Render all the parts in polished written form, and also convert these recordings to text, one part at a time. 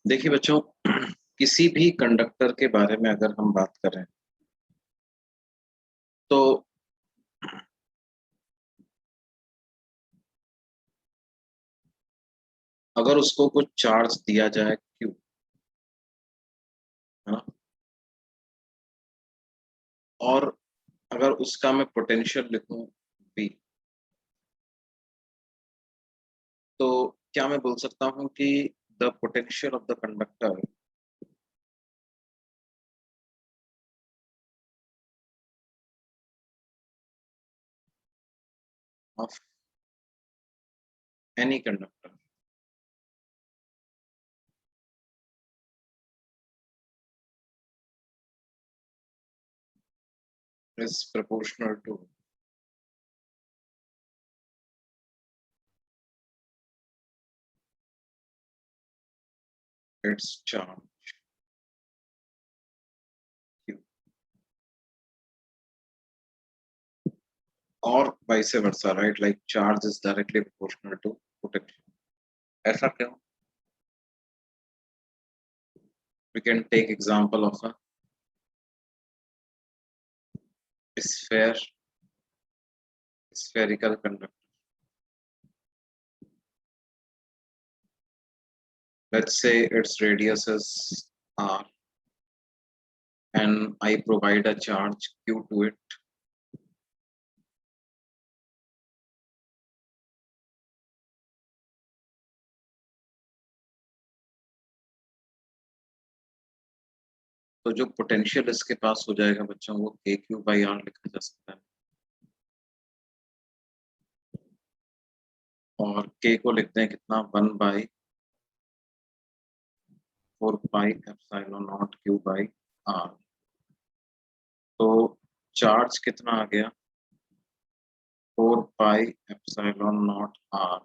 देखिए बच्चों, किसी भी कंडक्टर के बारे में अगर हम बात करें तो अगर उसको कुछ चार्ज दिया जाए क्यू, है ना, और अगर उसका मैं पोटेंशियल लिखूं बी, तो क्या मैं बोल सकता हूं कि the potential of the conductor of any conductor is proportional to its charge q, और vice versa, right? Like charge is directly proportional to potential. ऐसा क्यों? We can take example of a sphere, spherical conductor. Let's say its radius is r and I provide a charge q to it. तो जो potential इसके पास हो जाएगा बच्चों, वो के क्यू बाई आर लिखा जा सकता है, और के को लिखते हैं कितना, 1/4 pi epsilon nought Q by R. तो चार्ज कितना आ गया, 4 pi epsilon nought R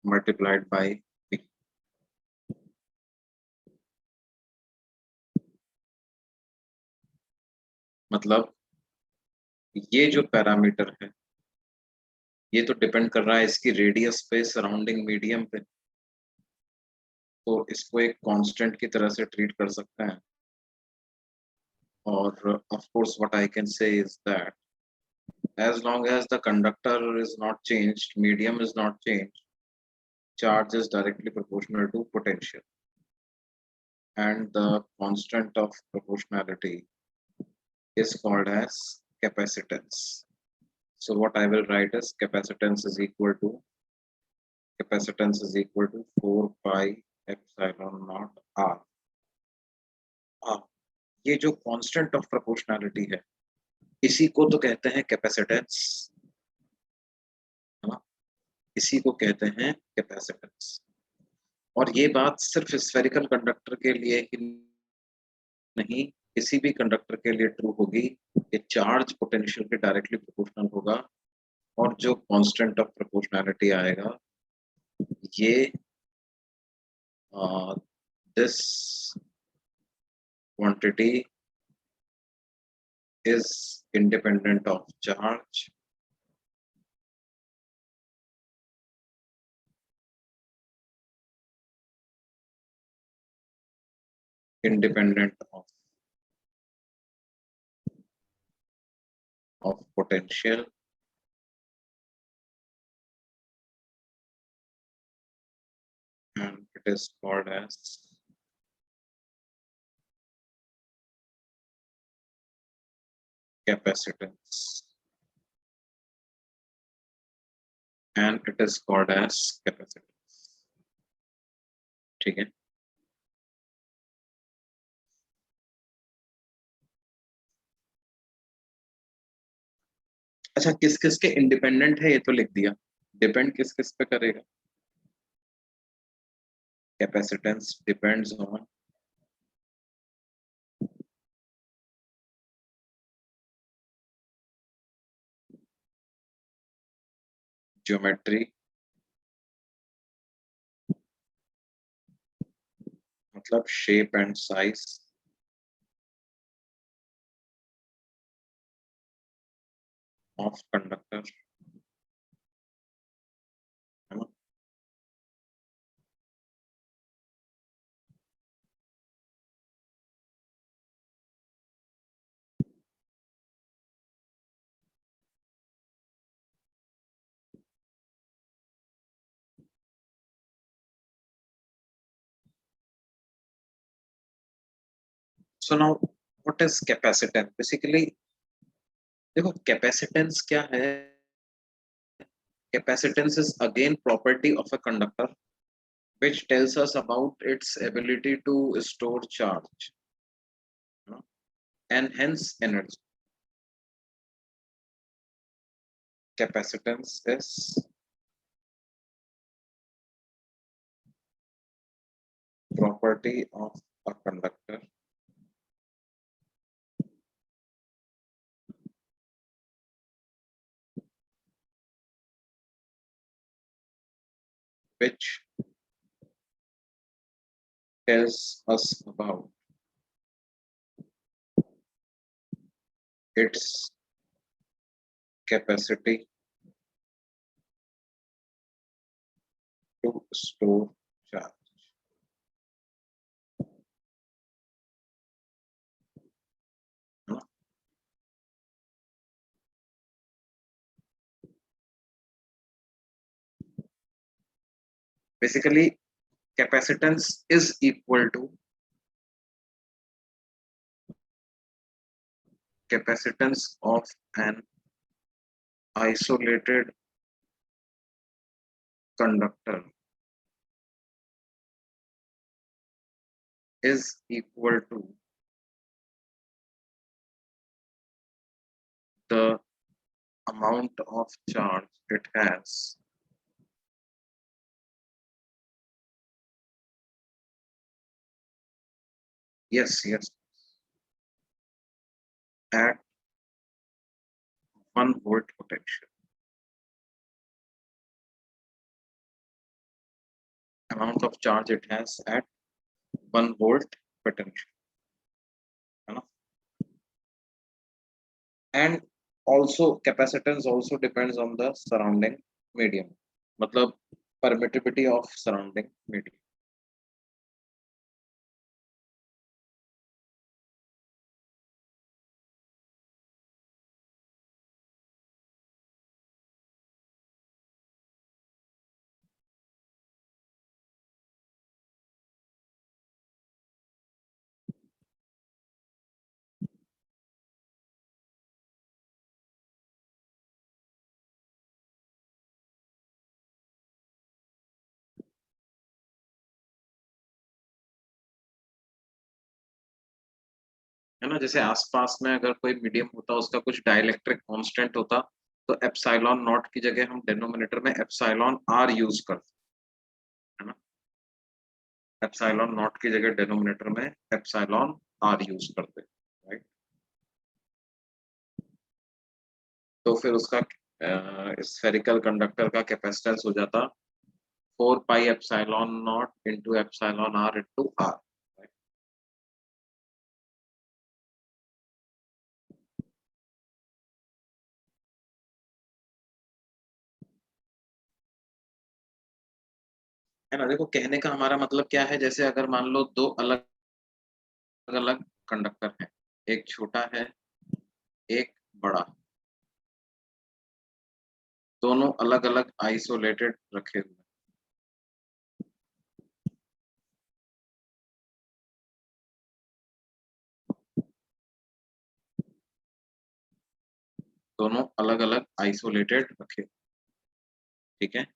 multiplied by P. मतलब ये जो पैरामीटर है, ये तो डिपेंड कर रहा है इसकी रेडियस पे, सराउंडिंग मीडियम पे, तो इसको एक कांस्टेंट की तरह से ट्रीट कर सकते हैं। और of course what I can say is that as long as the conductor is not changed, medium is not changed, charge is directly proportional to potential, and the constant of proportionality is called as capacitance. So what I will write is capacitance is equal to 4 pi epsilon naught r. ये जो constant of proportionality है, इसी को तो कहते हैं capacitance, है ना, इसी को कहते हैं कैपेसिटेंस। और ये बात सिर्फ स्फेरिकल कंडक्टर के लिए ही नहीं, किसी भी कंडक्टर के लिए ट्रू होगी कि चार्ज पोटेंशियल के डायरेक्टली प्रोपोर्शनल होगा, और जो कांस्टेंट ऑफ प्रोपोर्शनैलिटी आएगा, ये this quantity is independent of charge independent of potential and it is called as capacitance, and it is called as capacitance। ठीक है, अच्छा किस किस के इंडिपेंडेंट है ये तो लिख दिया, डिपेंड किस किस पे करेगा, कैपेसिटेंस डिपेंड्स ऑन ज्योमेट्री, मतलब shape and size of conductor, है ना, So now what is capacitance? Basically देखो कैपेसिटेंस क्या है. Capacitance is again property of a conductor which tells us about its ability to store charge, you know, and hence energy. Capacitance is property of a conductor which tells us about its capacity to store charge. You know, basically, capacitance is equal to capacitance of an isolated conductor is equal to the amount of charge it has yes at 1 volt potential. Amount of charge it has at 1 volt potential, है ना. And also capacitance also depends on the surrounding medium, मतलब permittivity of surrounding medium. है ना, जैसे आसपास में अगर कोई मीडियम होता उसका कुछ डाइलेक्ट्रिक कांस्टेंट होता तो एप्सिलॉन नॉट की जगह हम डिनोमिनेटर में एप्सिलॉन आर यूज करते, है ना. एप्सिलॉन नॉट की जगह डिनोमिनेटर में एप्सिलॉन आर यूज करते, राइट. तो फिर उसका स्फेरिकल कंडक्टर का कैपेसिटेंस हो जाता 4 pi epsilon nought into epsilon R into R. है ना, देखो कहने का हमारा मतलब क्या है, जैसे अगर मान लो दो अलग अलग कंडक्टर हैं, एक छोटा है एक बड़ा, दोनों अलग अलग आइसोलेटेड रखे हुए, दोनों अलग अलग आइसोलेटेड रखे, ठीक है.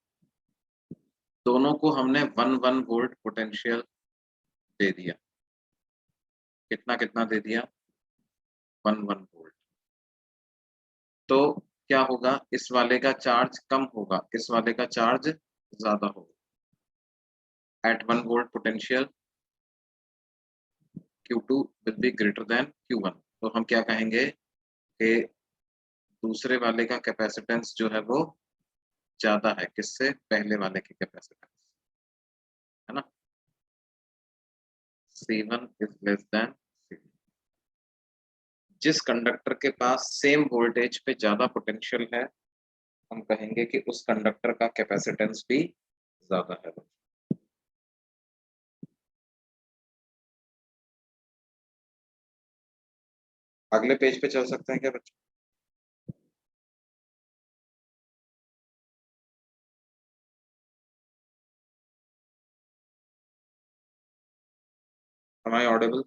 दोनों को हमने 1 वोल्ट पोटेंशियल दे दिया. कितना कितना दे दिया, 1 वोल्ट. तो क्या होगा, इस वाले का चार्ज कम होगा, इस वाले का चार्ज ज्यादा होगा. At 1 volt potential Q2 will be greater than Q1. तो हम क्या कहेंगे कि दूसरे वाले का कैपेसिटेंस जो है वो ज्यादा है किससे, पहले वाले की कैपेसिटेंस, है ना. C1 is less then C2. जिस कंडक्टर के पास सेम वोल्टेज पे ज्यादा पोटेंशियल है हम कहेंगे कि उस कंडक्टर का कैपेसिटेंस भी ज्यादा है. अगले पेज पे चल सकते हैं क्या बच्चे. Am I audible?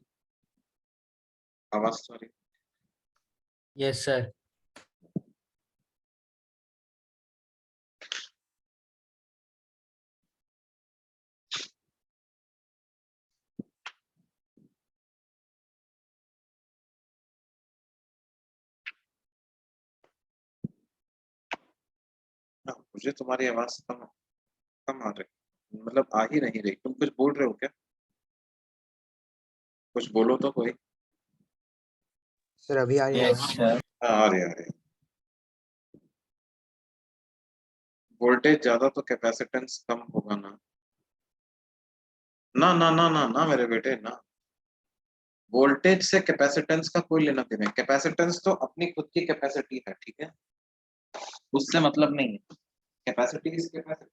आवाज तो आ रही? Yes sir. हाँ, मुझे तुम्हारी आवाज कम कम आ रही, मतलब आ ही नहीं रही। तुम कुछ बोल रहे हो क्या? कुछ बोलो तो कोई। सर अभी आ रही है यस आवाज? सर। हाँ, आ रही, आ रही। वोल्टेज ज्यादा तो कैपेसिटेंस कम होगा ना? ना ना ना ना ना मेरे बेटे ना। वोल्टेज से कैपेसिटेंस का कोई लेना देना है। कैपेसिटेंस तो अपनी खुद की कैपेसिटी है, ठीक है, उससे मतलब नहीं है। Capacity is capacity.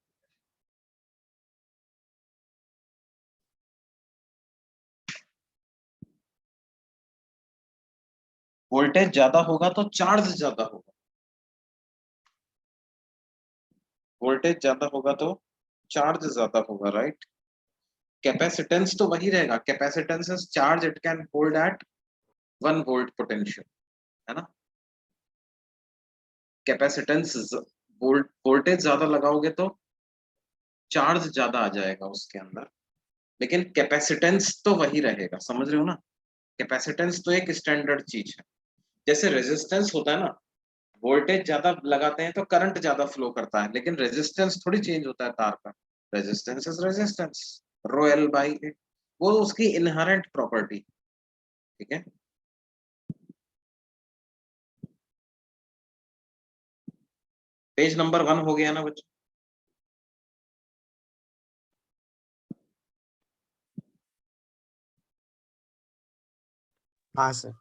वोल्टेज ज्यादा होगा तो चार्ज ज्यादा होगा। वोल्टेज ज्यादा होगा तो चार्ज ज्यादा होगा, राइट। कैपेसिटेंस तो वही रहेगा। Capacitance is charge it can hold at 1 volt potential, है ना। कैपेसिटेंस वोल्टेज ज्यादा लगाओगे तो चार्ज ज्यादा आ जाएगा उसके अंदर, लेकिन कैपेसिटेंस तो वही रहेगा, समझ रहे हो ना। कैपेसिटेंस तो एक स्टैंडर्ड चीज है। जैसे रेजिस्टेंस होता है ना, वोल्टेज ज्यादा लगाते हैं तो करंट ज्यादा फ्लो करता है, लेकिन रेजिस्टेंस थोड़ी चेंज होता है तार का। Resistance is resistance, rho L by A, वो उसकी इनहेरेंट प्रॉपर्टी, ठीक है। पेज नंबर 1 हो गया ना बच्चों? हाँ सर।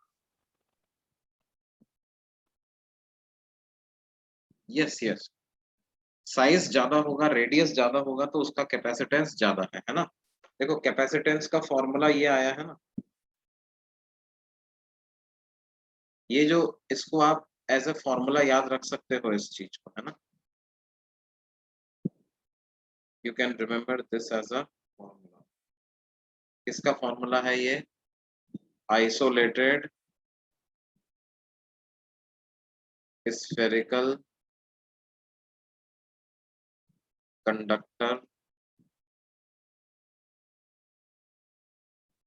Yes yes. साइज ज्यादा होगा, रेडियस ज्यादा होगा तो उसका कैपेसिटेंस ज्यादा है ना। देखो कैपेसिटेंस का फॉर्मूला ये आया है ना, ये जो, इसको आप एज ए फॉर्मूला याद रख सकते हो इस चीज को, है ना। You can remember this as a formula. किसका फॉर्मूला है ये? आइसोलेटेड स्फेरिकल कंडक्टर,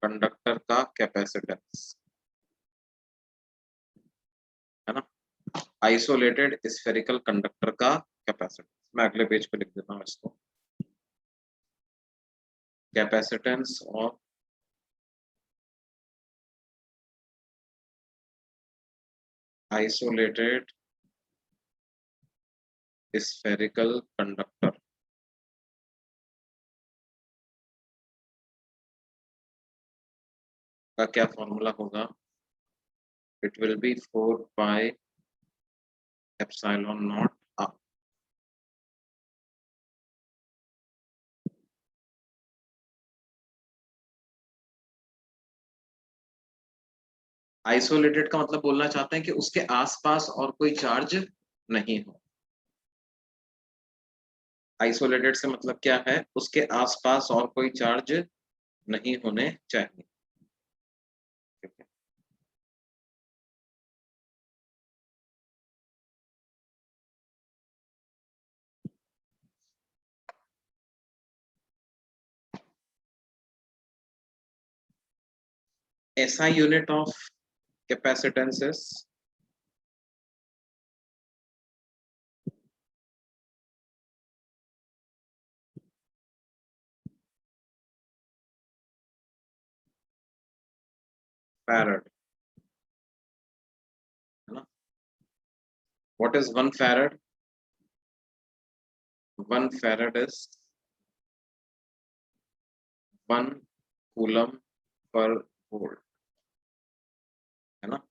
कंडक्टर का कैपेसिटेंस, है ना। आइसोलेटेड स्फेरिकल कंडक्टर का कैपेसिटेंस। मैं अगले पेज पे लिख देता हूँ इसको। Capacitance of isolated spherical conductor का क्या फॉर्मूला होगा? It will be 4 pi epsilon nought R. Isolated का मतलब बोलना चाहते हैं कि उसके आसपास और कोई चार्ज नहीं हो। आइसोलेटेड से मतलब क्या है? उसके आसपास और कोई चार्ज नहीं होने चाहिए, ठीक है? SI unit of capacitance is farad, है ना। What is 1 farad? 1 farad is 1 coulomb per volt, है ना।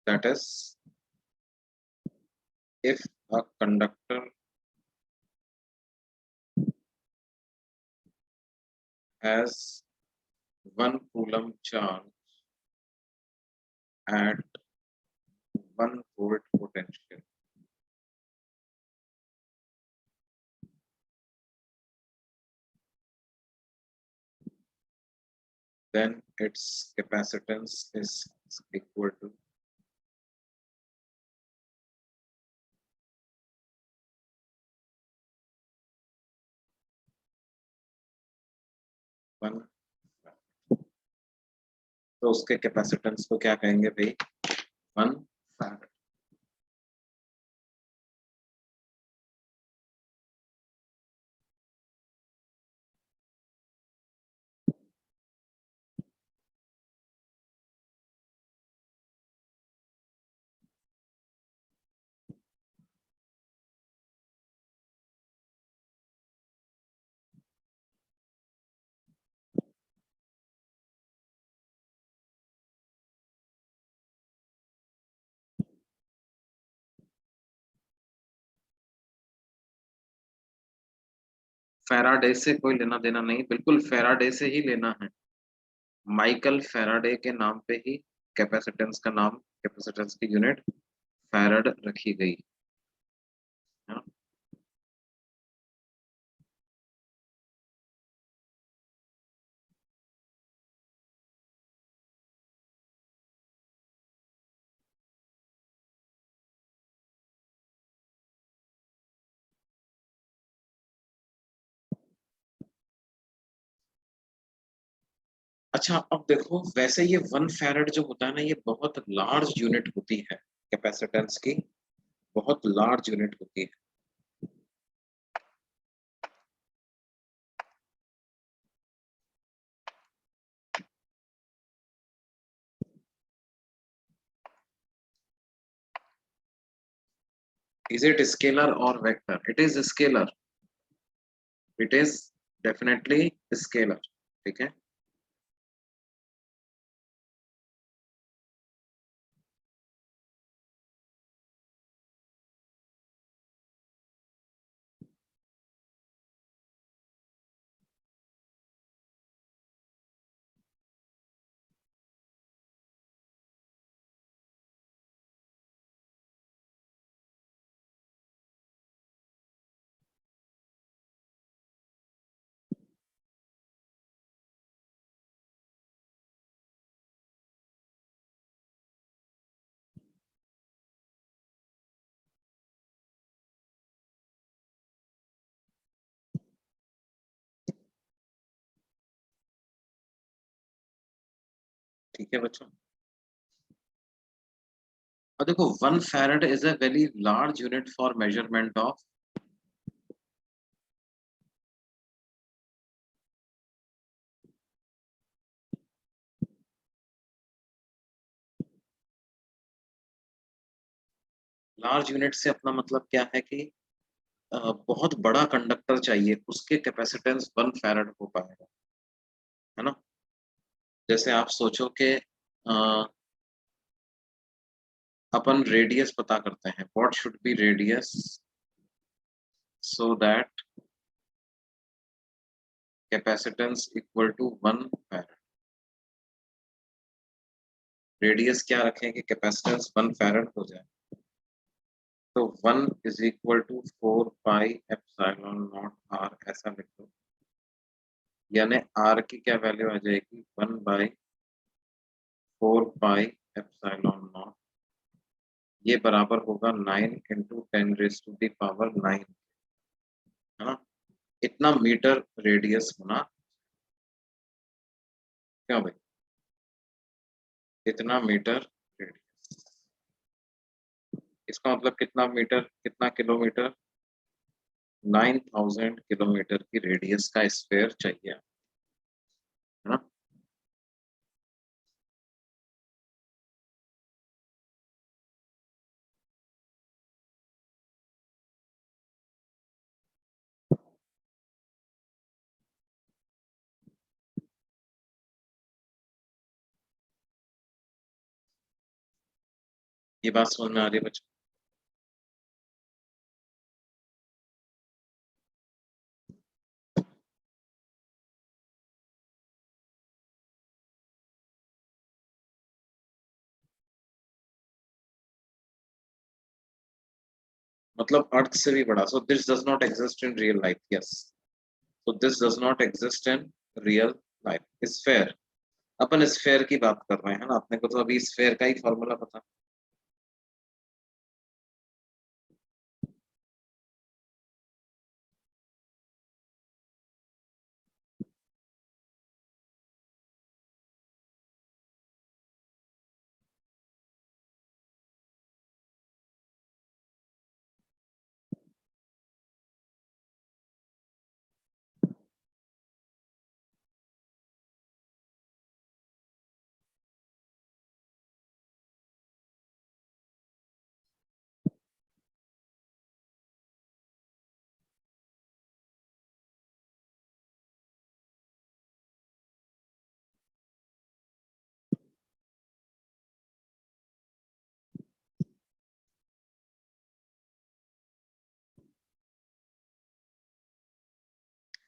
That is, if a conductor has 1 coulomb charge at 1 volt potential, then its capacitance is is equal to one. तो उसके capacitance को क्या कहेंगे भाई? 1 फैराड। फैराडे से कोई लेना देना नहीं, बिल्कुल फैराडे से ही लेना है। माइकल फैराडे के नाम पे ही कैपेसिटेंस का नाम, कैपेसिटेंस की यूनिट फैराड रखी गई है। अच्छा अब देखो, वैसे ये 1 फैराड जो होता है ना, ये बहुत लार्ज यूनिट होती है कैपेसिटेंस की, बहुत लार्ज यूनिट होती है। Is it scalar or vector? It is scalar. It is definitely scalar. ठीक है। ठीक है बच्चों, और देखो 1 farad is a very large unit for measurement of large unit से अपना मतलब क्या है कि बहुत बड़ा कंडक्टर चाहिए, उसके कैपेसिटेंस 1 फैराड हो पाएगा, है ना। जैसे आप सोचो कि अपन रेडियस पता करते हैं, what should be radius so that capacitance equal to 1 farad. Radius क्या रखें कि कैपेसिटेंस 1 फैराड हो जाए? तो 1 is equal to 4 pi epsilon nought R, ऐसा लिख दो। यानी आर की क्या वैल्यू आ जाएगी? 1 बाई 4 पाई एप्सिलॉन नॉट, ये बराबर होगा 9 into 10 raise to the power 9, है ना। इतना मीटर रेडियस होना, क्यों भाई? इतना मीटर रेडियस, इसका मतलब कितना मीटर, कितना किलोमीटर? 9000 किलोमीटर की रेडियस का स्फीयर चाहिए, है ना। ये बात समझ में आ रही है बच्चों? मतलब अर्थ से भी बड़ा। So this does not exist in real life, yes. So this does not exist in real life, is fair. Upon sphere की बात कर रहे हैं ना, अपने को तो अभी स्फेयर का ही फॉर्मूला पता।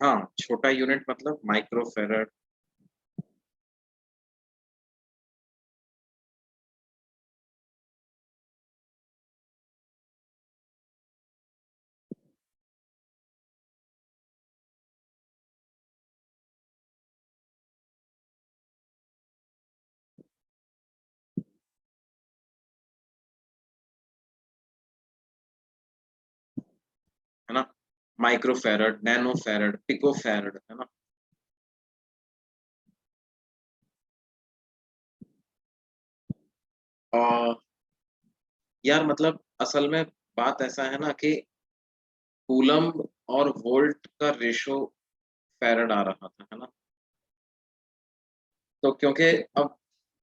हाँ, छोटा यूनिट मतलब माइक्रोफेरेड। है ना, माइक्रोफेरेड, नैनोफेरेड, पिकोफेरेड, है ना। और यार मतलब असल में बात ऐसा है ना कि कूलम्ब और वोल्ट का रेशो फेरेड आ रहा था, है ना। तो क्योंकि अब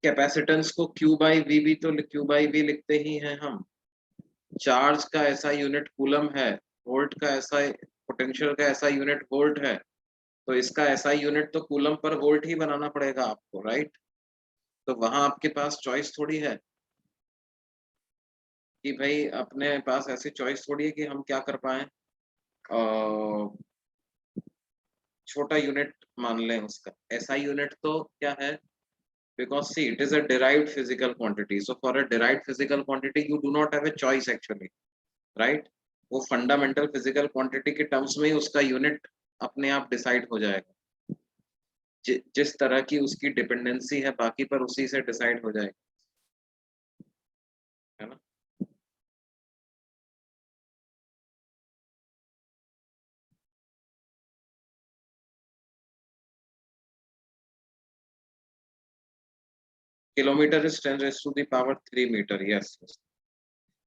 कैपेसिटेंस को क्यू बाई वी भी तो क्यू बाई वी लिखते ही हैं हम। चार्ज का ऐसा यूनिट कूलम है, वोल्ट का ऐसा, पोटेंशियल का ऐसा यूनिट वोल्ट है, तो इसका ऐसा यूनिट तो कूलम पर वोल्ट ही बनाना पड़ेगा आपको, राइट। तो वहां आपके पास चॉइस थोड़ी है कि भाई, अपने पास ऐसी चॉइस थोड़ी है कि हम क्या कर पाए, छोटा यूनिट मान लें उसका ऐसा यूनिट तो क्या है, because see it is a derived physical quantity, so for a derived physical quantity you do not have a choice actually, right। वो फंडामेंटल फिजिकल क्वांटिटी के टर्म्स में ही उसका यूनिट अपने आप डिसाइड हो जाएगा। जिस तरह की उसकी डिपेंडेंसी है बाकी पर, उसी से डिसाइड हो जाएगा, है ना। Kilometre is 10⁻³ metre, yes.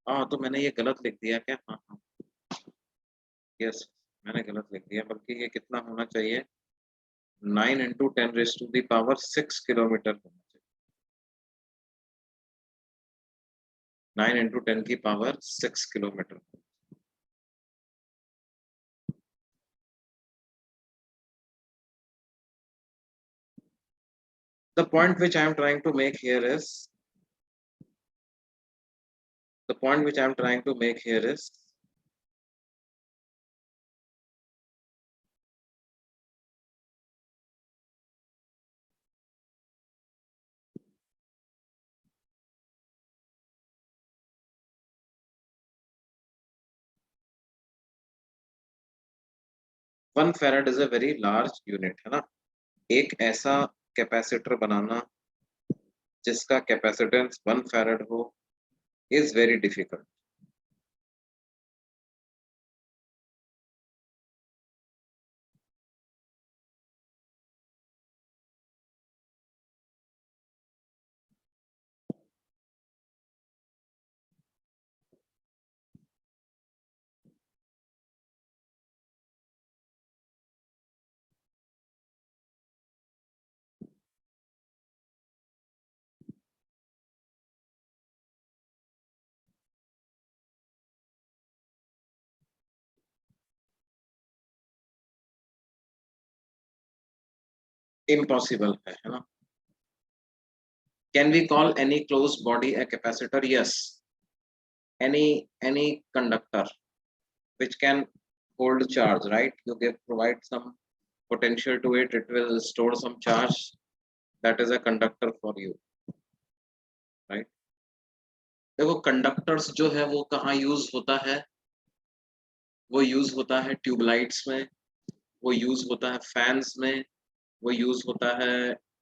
हाँ, तो मैंने ये गलत लिख दिया क्या? हाँ हाँ, यस, मैंने गलत लिख दिया, बल्कि ये कितना होना चाहिए, 9 × 10⁻⁶ किलोमीटर होना चाहिए। 9 × 10⁻⁶ kilometre. The point which I am trying to make here is, the point which I am trying to make here is, one फेरेड is a very large unit, है ना। एक ऐसा कैपेसिटर बनाना जिसका कैपेसिटेंस 1 फेरेड हो इज वेरी डिफिकल्ट। इम्पॉसिबल है ना। Can we call any close body a capacitor? Yes, any conductor which can hold charge, right? You give provide some potential to it, it will store some charge, that is a conductor for you, right। देखो, conductors जो है वो कहाँ use होता है, वो use होता है ट्यूबलाइट्स में, वो यूज होता है फैंस में, वो यूज होता है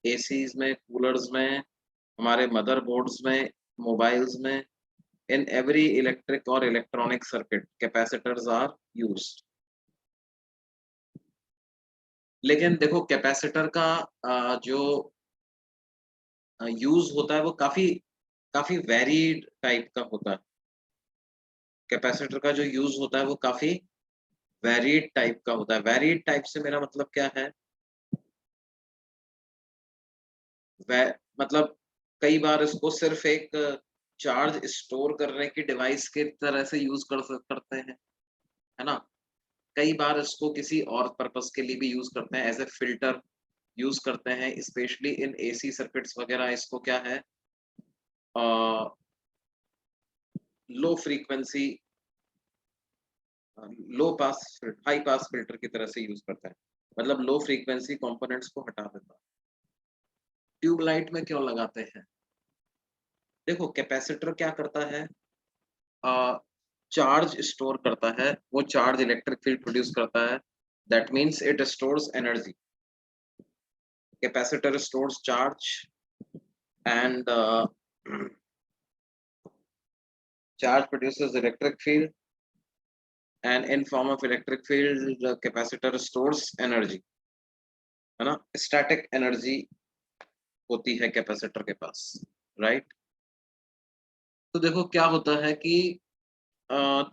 एसीज में, कूलर्स में, हमारे मदरबोर्ड्स में, मोबाइल्स में, in every electric or electronic circuit capacitors are used. लेकिन देखो कैपेसिटर का जो यूज होता है वो काफी काफी वेरीड टाइप का होता है। कैपेसिटर का जो यूज होता है वो काफी वेरीड टाइप का होता है। वेरीड टाइप से मेरा मतलब क्या है? मतलब कई बार इसको सिर्फ एक चार्ज स्टोर करने की डिवाइस के तरह से यूज करते हैं, है ना। कई बार इसको किसी और पर्पस के लिए भी यूज करते हैं, एज ए फिल्टर यूज करते हैं, स्पेशली इन एसी सर्किट्स वगैरह। इसको क्या है, लो फ्रीक्वेंसी, लो पास, हाई पास फिल्टर की तरह से यूज करता है, मतलब लो फ्रीक्वेंसी कंपोनेंट्स को हटा देता है। ट्यूबलाइट में क्यों लगाते हैं? देखो कैपेसिटर क्या करता है, चार्ज स्टोर करता है, वो चार्ज इलेक्ट्रिक फील्ड प्रोड्यूस करता है, that means it stores energy. Capacitor stores charge and charge produces electric field, and in form of electric field the capacitor stores energy, है ना। स्टैटिक एनर्जी होती है capacitor के पास, राइट। तो देखो क्या होता है कि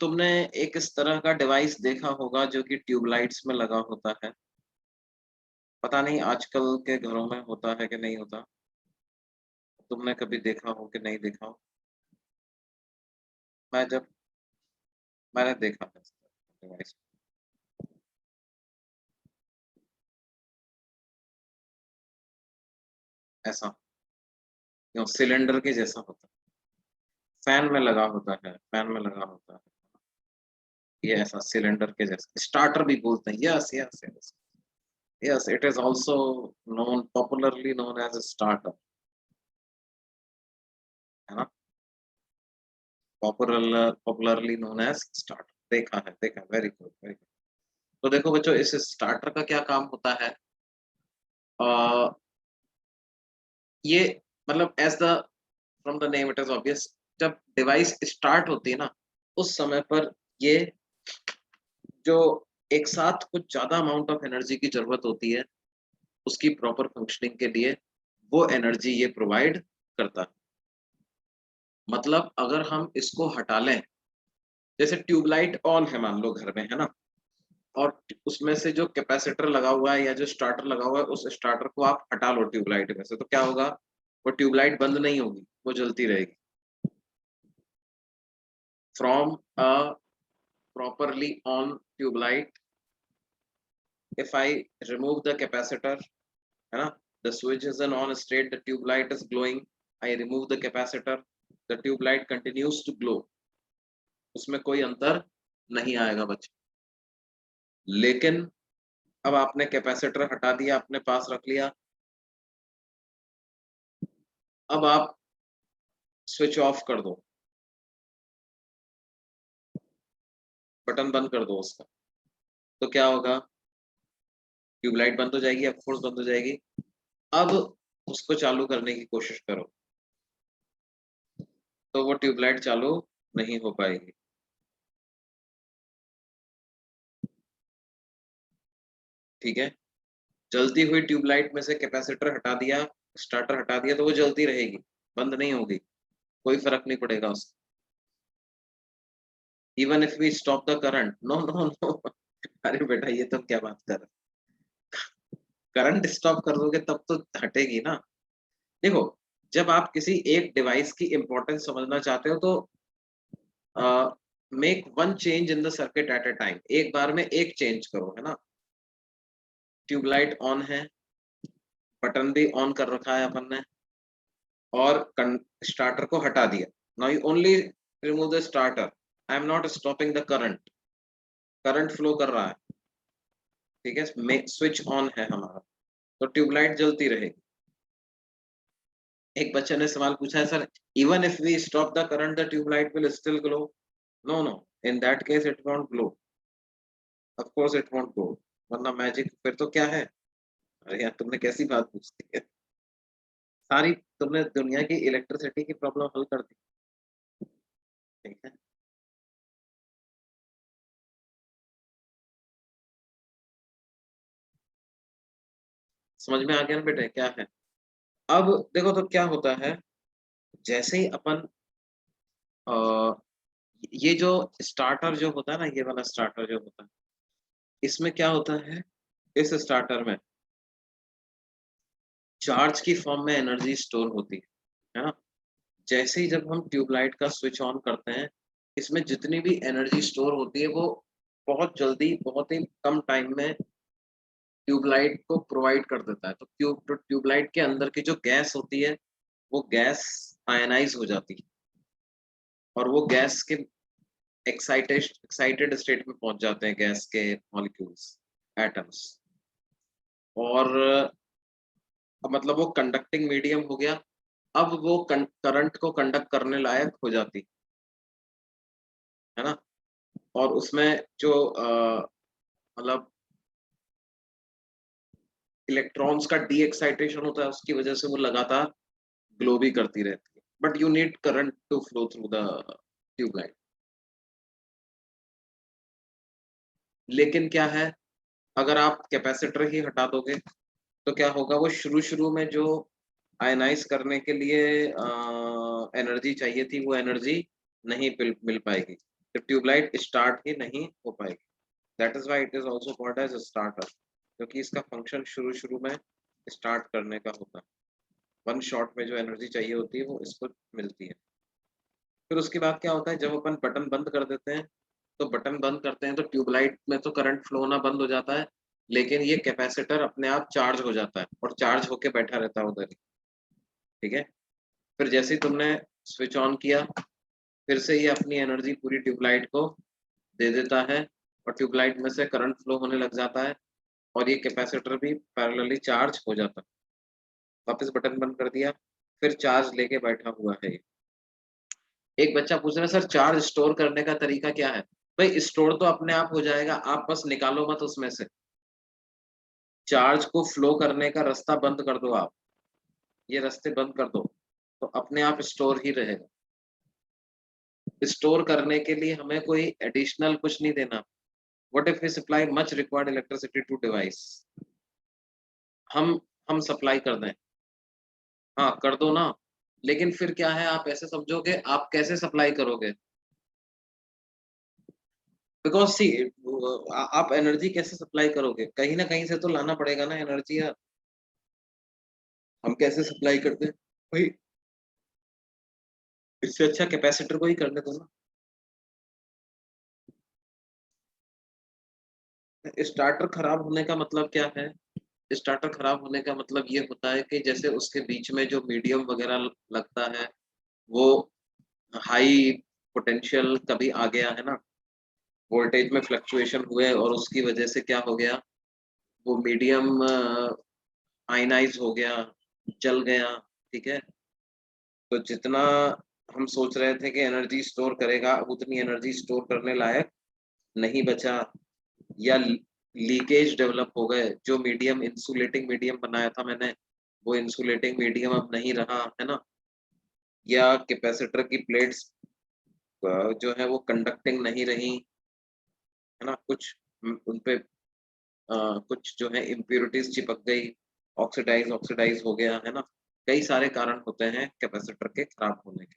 तुमने एक इस तरह का डिवाइस देखा होगा जो कि ट्यूबलाइट्स में लगा होता है। पता नहीं आजकल के घरों में होता है कि नहीं होता, तुमने कभी देखा हो कि नहीं देखा हो। मैं जब मैंने देखा है डिवाइस, ऐसा क्यों, सिलेंडर के जैसा होता है, फैन में लगा होता है, फैन में लगा होता है, ये ऐसा सिलेंडर के जैसा, स्टार्टर भी बोलते हैं। Yes yes yes yes, it is also known, popularly known as starter, है ना। पॉपुलरली नोन एज स्टार्टर, देखा है, वेरी गुड वेरी गुड। तो देखो बच्चों, इस स्टार्टर का क्या काम होता है, अ, ये मतलब as the from the name it is obvious, जब डिवाइस स्टार्ट होती है ना, उस समय पर ये जो एक साथ कुछ ज्यादा अमाउंट ऑफ एनर्जी की जरूरत होती है उसकी प्रॉपर फंक्शनिंग के लिए, वो एनर्जी ये प्रोवाइड करता है। मतलब अगर हम इसको हटा लें, जैसे ट्यूबलाइट ऑन है मान लो घर में, है ना, और उसमें से जो कैपेसिटर लगा हुआ है या जो स्टार्टर लगा हुआ है, उस स्टार्टर को आप हटा लो ट्यूबलाइट में से, तो क्या होगा, वो ट्यूबलाइट बंद नहीं होगी, वो जलती रहेगी। From a properly on tube light, if I remove the capacitor, है ना, the switch is in on state, the tube light is glowing, I remove the capacitor, the tube light continues to glow, उसमें कोई अंतर नहीं आएगा बच्चे। लेकिन अब आपने कैपेसिटर हटा दिया, अपने पास रख लिया, अब आप स्विच ऑफ कर दो, बटन बंद कर दो उसका, तो क्या होगा, ट्यूबलाइट बंद हो जाएगी, ऑफ कोर्स बंद हो जाएगी। अब उसको चालू करने की कोशिश करो, तो वो ट्यूबलाइट चालू नहीं हो पाएगी। ठीक है, जलती हुई ट्यूबलाइट में से कैपेसिटर हटा दिया, स्टार्टर हटा दिया, तो वो जलती रहेगी, बंद नहीं होगी, कोई फर्क नहीं पड़ेगा उसका। Even if we stop the current, no no no, अरे बेटा ये तो क्या बात कर, करंट स्टॉप कर दोगे तब तो हटेगी ना। देखो, जब आप किसी एक डिवाइस की इंपॉर्टेंस समझना चाहते हो तो make one change in the circuit eight A time, एक बार में एक चेंज करो, है ना। ट्यूबलाइट ऑन है, बटन भी ऑन कर रखा है अपन ने, और स्टार्टर को हटा दिया, now you only remove the starter, I am not stopping the current, current flow कर रहा है, ठीक है, स्विच ऑन है हमारा, तो ट्यूबलाइट जलती रहेगी। एक बच्चे ने सवाल पूछा है, sir even if we stop the current the tubelight will still glow, no no, in that case it won't glow, of course it won't glow, वरना मैजिक फिर तो क्या है। अरे यार तुमने कैसी बात पूछती है, सारी तुमने दुनिया की इलेक्ट्रिसिटी की प्रॉब्लम हल कर दी। ठीक है, समझ में आ गया ना बेटे क्या है। अब देखो तो क्या होता है, जैसे ही अपन ये जो स्टार्टर जो होता है ना, ये वाला स्टार्टर जो होता है, इसमें क्या होता है, इस स्टार्टर में चार्ज की फॉर्म में एनर्जी स्टोर होती है ना। जैसे ही जब हम ट्यूबलाइट का स्विच ऑन करते हैं, इसमें जितनी भी एनर्जी स्टोर होती है वो बहुत जल्दी, बहुत ही कम टाइम में ट्यूबलाइट को प्रोवाइड कर देता है। तो ट्यूबलाइट के अंदर की जो गैस होती है, वो गैस आयनाइज हो जाती है और वो गैस के एक्साइटेड स्टेट में पहुंच जाते हैं, गैस के मॉलिक्यूल्स, एटम्स। और मतलब वो कंडक्टिंग मीडियम हो गया। अब वो करंट को कंडक्ट करने लायक हो जाती है ना। और उसमें जो मतलब इलेक्ट्रॉन्स का डी एक्साइटेशन होता है, उसकी वजह से वो लगातार ग्लो भी करती रहती है। But you need current to flow through the tubelight. लेकिन क्या है, अगर आप कैपेसिटर ही हटा दोगे तो क्या होगा, वो शुरू शुरू में जो आयनाइज करने के लिए एनर्जी चाहिए थी, वो एनर्जी नहीं मिल पाएगी, तो ट्यूबलाइट स्टार्ट ही नहीं हो पाएगी। That is why it is also called as starter, क्योंकि इसका फंक्शन शुरू शुरू में स्टार्ट करने का होता है। वन शॉट में जो एनर्जी चाहिए होती है वो इसको मिलती है। फिर उसके बाद क्या होता है, जब अपन बटन बंद कर देते हैं, तो बटन बंद करते हैं तो ट्यूबलाइट में तो करंट फ्लो होना बंद हो जाता है, लेकिन ये कैपेसिटर अपने आप चार्ज हो जाता है और चार्ज होके बैठा रहता है उधर ही। ठीक है, फिर जैसे ही तुमने स्विच ऑन किया, फिर से ये अपनी एनर्जी पूरी ट्यूबलाइट को दे देता है और ट्यूबलाइट में से करंट फ्लो होने लग जाता है और ये कैपेसिटर भी पैरेलली चार्ज हो जाता है। वापस बटन बंद कर दिया, फिर चार्ज लेके बैठा हुआ है ये। एक बच्चा पूछ रहा है सर, चार्ज स्टोर करने का तरीका क्या है? भाई स्टोर तो अपने आप हो जाएगा, आप बस निकालो मत उसमें से। चार्ज को फ्लो करने का रास्ता बंद कर दो आप, ये रास्ते बंद कर दो, तो अपने आप स्टोर ही रहेगा। स्टोर करने के लिए हमें कोई एडिशनल कुछ नहीं देना। What if we supply much required electricity to device, हम हम सप्लाई कर दें, हाँ कर दो ना। लेकिन फिर क्या है, आप ऐसे समझोगे, आप कैसे सप्लाई करोगे? बिकॉज सी, आप एनर्जी कैसे सप्लाई करोगे, कहीं ना कहीं से तो लाना पड़ेगा ना एनर्जी यार। हम कैसे सप्लाई करते हैं भाई? इससे अच्छा कैपेसिटर को ही करने दो ना। स्टार्टर खराब होने का मतलब क्या है? स्टार्टर खराब होने का मतलब ये होता है कि जैसे उसके बीच में जो मीडियम वगैरह लगता है, वो हाई पोटेंशियल कभी आ गया है ना, वोल्टेज में फ्लक्चुएशन हुए और उसकी वजह से क्या हो गया, वो मीडियम आयनाइज हो गया, जल गया। ठीक है, तो जितना हम सोच रहे थे कि एनर्जी स्टोर करेगा, उतनी एनर्जी स्टोर करने लायक नहीं बचा, या लीकेज डेवलप हो गए। जो मीडियम, इंसुलेटिंग मीडियम बनाया था मैंने, वो इंसुलेटिंग मीडियम अब नहीं रहा है ना, या कैपेसिटर की प्लेट्स जो है वो कंडक्टिंग नहीं रही, है ना, कुछ उनपे कुछ जो है इम्प्योरिटीज चिपक गई, ऑक्सीडाइज ऑक्सीडाइज हो गया है ना। कई सारे कारण होते हैं कैपेसिटर के खराब होने के।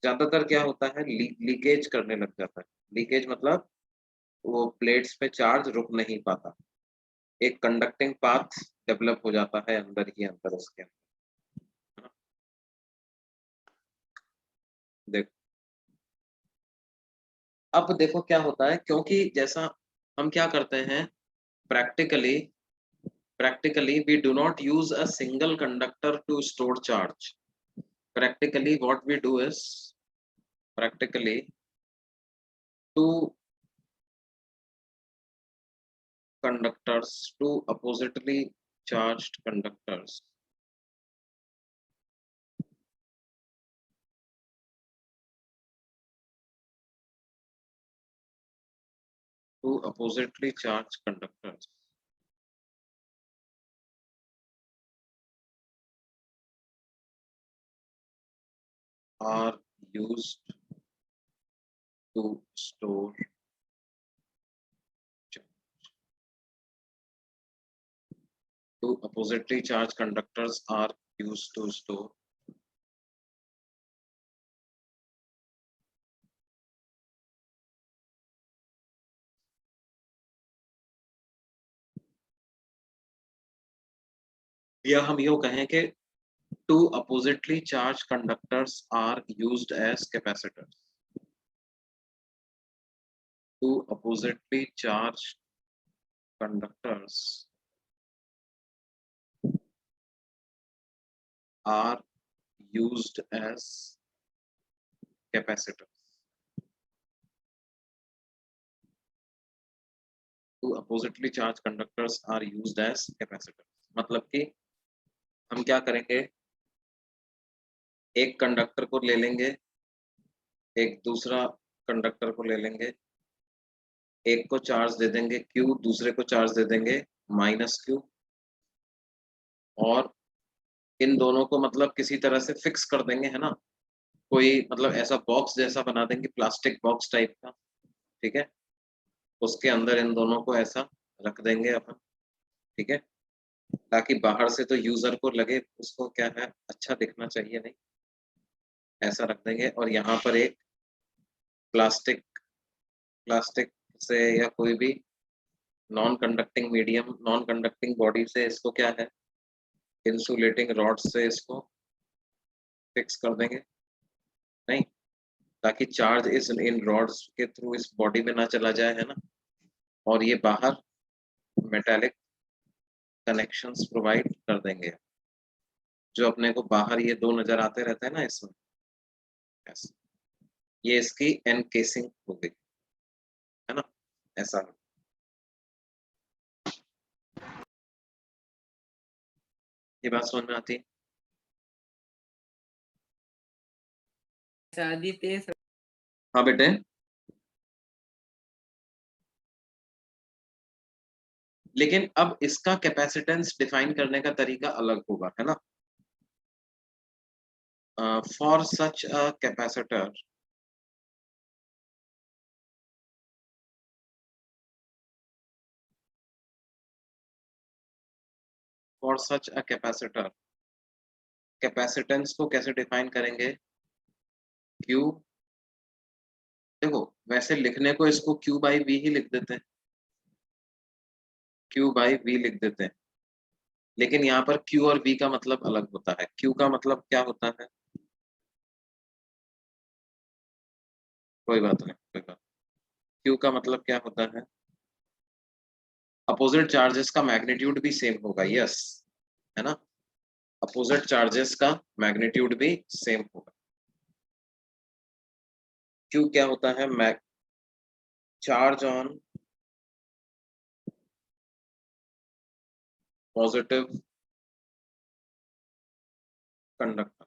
ज्यादातर क्या होता है, लीकेज करने लग जाता है। लीकेज मतलब वो प्लेट्स पे चार्ज रुक नहीं पाता, एक कंडक्टिंग पाथ डेवलप हो जाता है अंदर ही अंदर उसके अंदर, है ना। देखो, अब देखो क्या होता है, क्योंकि जैसा हम क्या करते हैं, practically practically we do not use a single conductor to store charge. Practically what we do is, practically two conductors, two oppositely charged conductors, two oppositely charged conductors are used to store charge. Two oppositely charged conductors are used to store या हम यो कहें कि two oppositely charged conductors are used as capacitors. Two oppositely charged conductors are used as capacitors. Two oppositely charged conductors are used as capacitors. मतलब कि हम क्या करेंगे, एक कंडक्टर को ले लेंगे, एक दूसरा कंडक्टर को ले लेंगे, एक को चार्ज दे देंगे Q, दूसरे को चार्ज दे देंगे -Q, और इन दोनों को मतलब किसी तरह से फिक्स कर देंगे, है ना, कोई मतलब ऐसा बॉक्स जैसा बना देंगे, प्लास्टिक बॉक्स टाइप का, ठीक है, उसके अंदर इन दोनों को ऐसा रख देंगे अपन, ठीक है, ताकि बाहर से तो यूजर को लगे उसको क्या है, अच्छा दिखना चाहिए, नहीं, ऐसा रख देंगे, और यहाँ पर एक प्लास्टिक प्लास्टिक से या कोई भी non conducting medium, non conducting body से इसको क्या है, इंसुलेटिंग रॉड से इसको फिक्स कर देंगे, नहीं, ताकि चार्ज इस इन रॉड्स के थ्रू इस बॉडी में ना चला जाए, है ना, और ये बाहर मेटालिक कनेक्शंस प्रोवाइड कर देंगे, जो अपने को बाहर ये दो नजर आते रहते हैं ना इसमें, ऐसा, ये इसकी एनकेसिंग हो गई, है ना, ऐसा। ये बात समझ में आती है? आदित्य हाँ बेटे, लेकिन अब इसका कैपेसिटेंस डिफाइन करने का तरीका अलग होगा, है ना। For such a capacitor, for such a capacitor, capacitance को कैसे डिफाइन करेंगे, Q, देखो वैसे लिखने को इसको Q बाई V ही लिख देते हैं, Q बाई V लिख देते हैं, लेकिन यहाँ पर Q और V का मतलब अलग होता है। Q का मतलब क्या होता है, कोई बात नहीं, कोई बात, Q का मतलब क्या होता है, अपोजिट चार्जेस का मैग्नीट्यूड भी सेम होगा, यस, है ना, अपोजिट चार्जेस का मैग्नीट्यूड भी सेम होगा। Q क्या होता है, mag charge on positive conductor,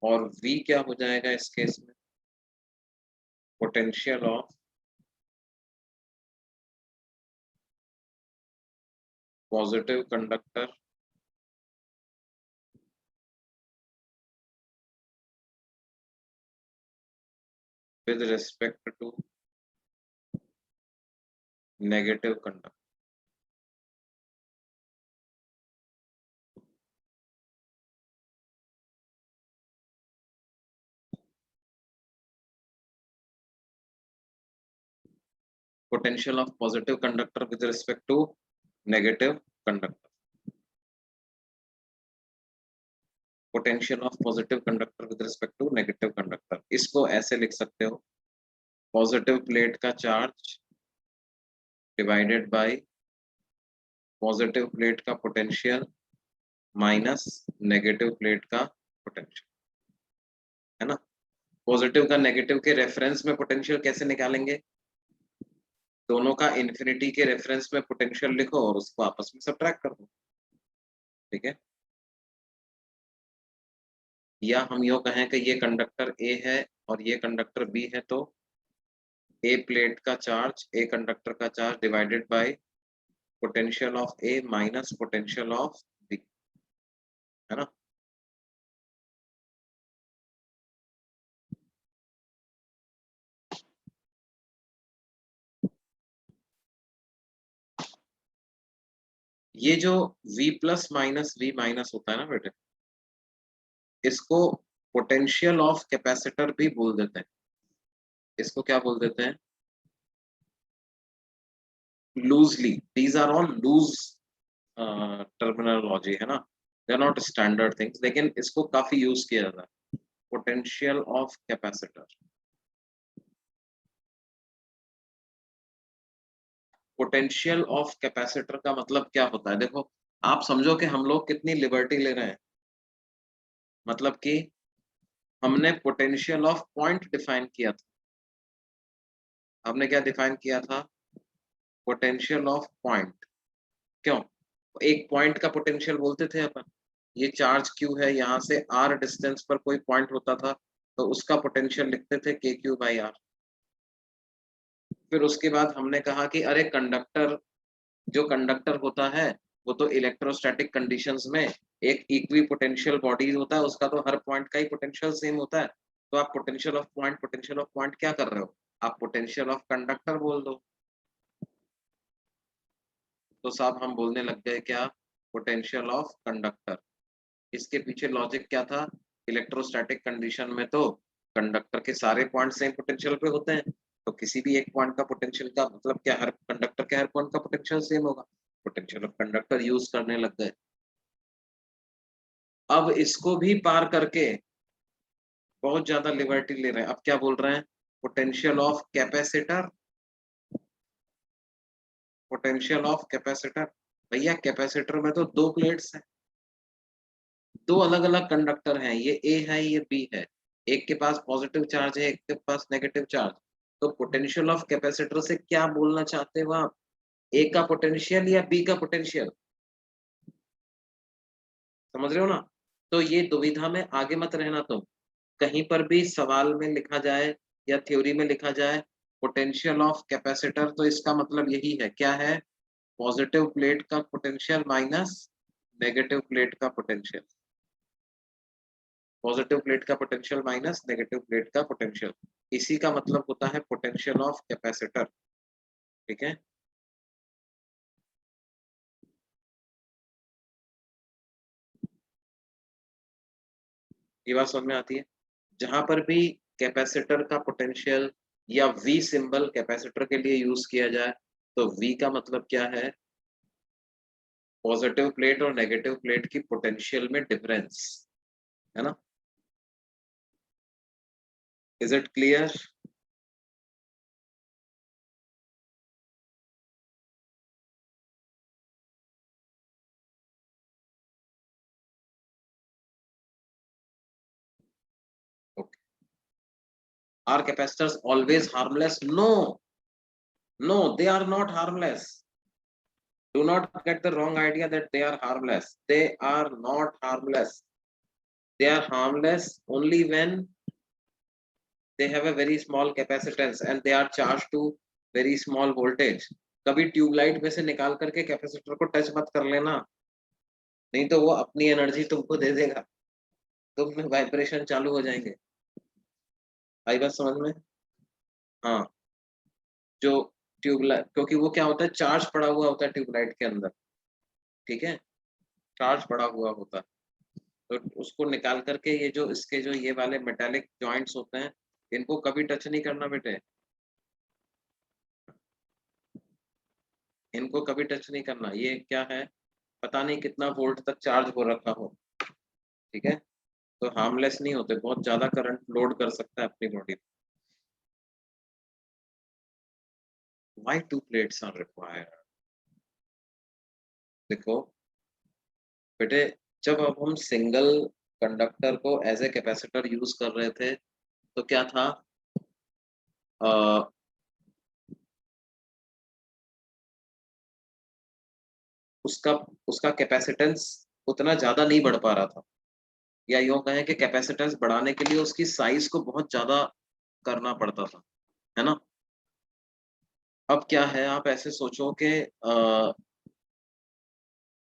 और V क्या हो जाएगा इस केस में, potential of positive conductor with respect to negative conductor। Potential of positive conductor with respect to negative conductor, potential of positive conductor with respect to negative conductor, इसको ऐसे लिख सकते हो, पॉजिटिव प्लेट का charge divided bye positive plate का potential minus negative plate का potential, है ना। पॉजिटिव का नेगेटिव के रेफरेंस में पोटेंशियल कैसे निकालेंगे, दोनों का इन्फिनिटी के रेफरेंस में पोटेंशियल लिखो और उसको आपस में सब्ट्रैक्ट कर दो, ठीक है, या हम यो कहें कि ये कंडक्टर ए है और ये कंडक्टर बी है, तो ए प्लेट का चार्ज, ए कंडक्टर का charge divided by potential of A minus potential of B, है ना। ये जो V plus minus V minus होता है ना बेटे, इसको पोटेंशियल ऑफ कैपेसिटर भी बोल देते हैं। इसको क्या बोल देते हैं? Loosely, these are all loose terminology, है ना, they are not standard things, लेकिन इसको काफी यूज किया जाता है, potential of capacitor. Potential of capacitor का मतलब क्या होता है? देखो, आप समझो कि हम लोग कितनी लिबर्टी ले रहे हैं। मतलब कि हमने पोटेंशियल ऑफ पॉइंट डिफाइन किया था। हमने क्या डिफाइन किया था? Potential of point. क्यों? एक पॉइंट का पोटेंशियल बोलते थे अपन। ये चार्ज क्यू है, यहाँ से आर डिस्टेंस पर कोई पॉइंट होता था तो उसका पोटेंशियल लिखते थे के क्यू बाई आर। फिर उसके बाद हमने कहा कि अरे कंडक्टर, जो कंडक्टर होता है वो तो इलेक्ट्रोस्टैटिक कंडीशंस में एक इक्वी पोटेंशियल बॉडी होता है, उसका तो हर पॉइंट का ही पोटेंशियल सेम होता है। तो आप पोटेंशियल ऑफ पॉइंट क्या कर रहे हो? आप पोटेंशियल ऑफ कंडक्टर बोल दो। तो साहब हम बोलने लग गए क्या? Potential of conductor. इसके पीछे लॉजिक क्या था? इलेक्ट्रोस्टैटिक कंडीशन में तो कंडक्टर के सारे पॉइंट सेम पोटेंशियल पे होते हैं, तो किसी भी एक पॉइंट का पोटेंशियल का मतलब क्या, हर कंडक्टर के हर पॉइंट का पोटेंशियल सेम होगा। पोटेंशियल ऑफ कंडक्टर यूज करने लग गए। अब इसको भी पार करके बहुत ज्यादा लिबर्टी ले रहे हैं। अब क्या बोल रहे हैं? Potential of capacitor. Potential of capacitor, भैया कैपेसिटर में तो दो प्लेट्स हैं, दो अलग अलग कंडक्टर हैं, ये ए है ये बी है, एक के पास पॉजिटिव चार्ज है एक के पास नेगेटिव चार्ज। तो पोटेंशियल ऑफ कैपेसिटर से क्या बोलना चाहते हो आप? ए का पोटेंशियल या बी का पोटेंशियल? समझ रहे हो ना? तो ये दुविधा में आगे मत रहना तुम। कहीं पर भी सवाल में लिखा जाए या थ्योरी में लिखा जाए पोटेंशियल ऑफ कैपेसिटर, तो इसका मतलब यही है, क्या है? पॉजिटिव प्लेट का पोटेंशियल माइनस नेगेटिव प्लेट का पोटेंशियल। पॉजिटिव प्लेट का पोटेंशियल माइनस नेगेटिव प्लेट का पोटेंशियल, इसी का मतलब होता है पोटेंशियल ऑफ कैपेसिटर। ठीक है। ये बात समझ में आती है? जहां पर भी कैपेसिटर का पोटेंशियल या वी सिंबल कैपेसिटर के लिए यूज किया जाए, तो वी का मतलब क्या है? पॉजिटिव प्लेट और नेगेटिव प्लेट की पोटेंशियल में डिफरेंस, है ना। Is it clear? Okay. Are capacitors always harmless? No, no, they are not harmless. Do not get the wrong idea that they are harmless. They are not harmless. They are harmless only when they have a very small capacitance and they are charged to very small voltage. कभी tubelight में से निकाल करके capacitor को touch मत कर लेना, नहीं तो वो अपनी एनर्जी तुमको दे देगा, तुम में वाइब्रेशन चालू हो जाएंगे। आई बात समझ में? हाँ, जो ट्यूबलाइट, क्योंकि वो क्या होता है, चार्ज पड़ा हुआ होता है ट्यूबलाइट के अंदर। ठीक है, चार्ज पड़ा हुआ होता है, तो उसको निकाल करके ये जो इसके जो ये वाले मेटालिक जॉइंट्स होते हैं, इनको कभी टच नहीं करना बेटे, इनको कभी टच नहीं करना। ये क्या है, पता नहीं कितना वोल्ट तक चार्ज हो रखा हो। ठीक है, तो हार्मलेस नहीं होते, बहुत ज्यादा करंट लोड कर सकता है अपनी body. Why two plates are required? देखो बेटे, जब अब हम सिंगल कंडक्टर को एज ए कैपेसिटर यूज कर रहे थे, तो क्या था, उसका उसका कैपेसिटेंस उतना ज्यादा नहीं बढ़ पा रहा था, या यूं कहें कि कैपेसिटेंस बढ़ाने के लिए उसकी साइज को बहुत ज्यादा करना पड़ता था, है ना। अब क्या है, आप ऐसे सोचो कि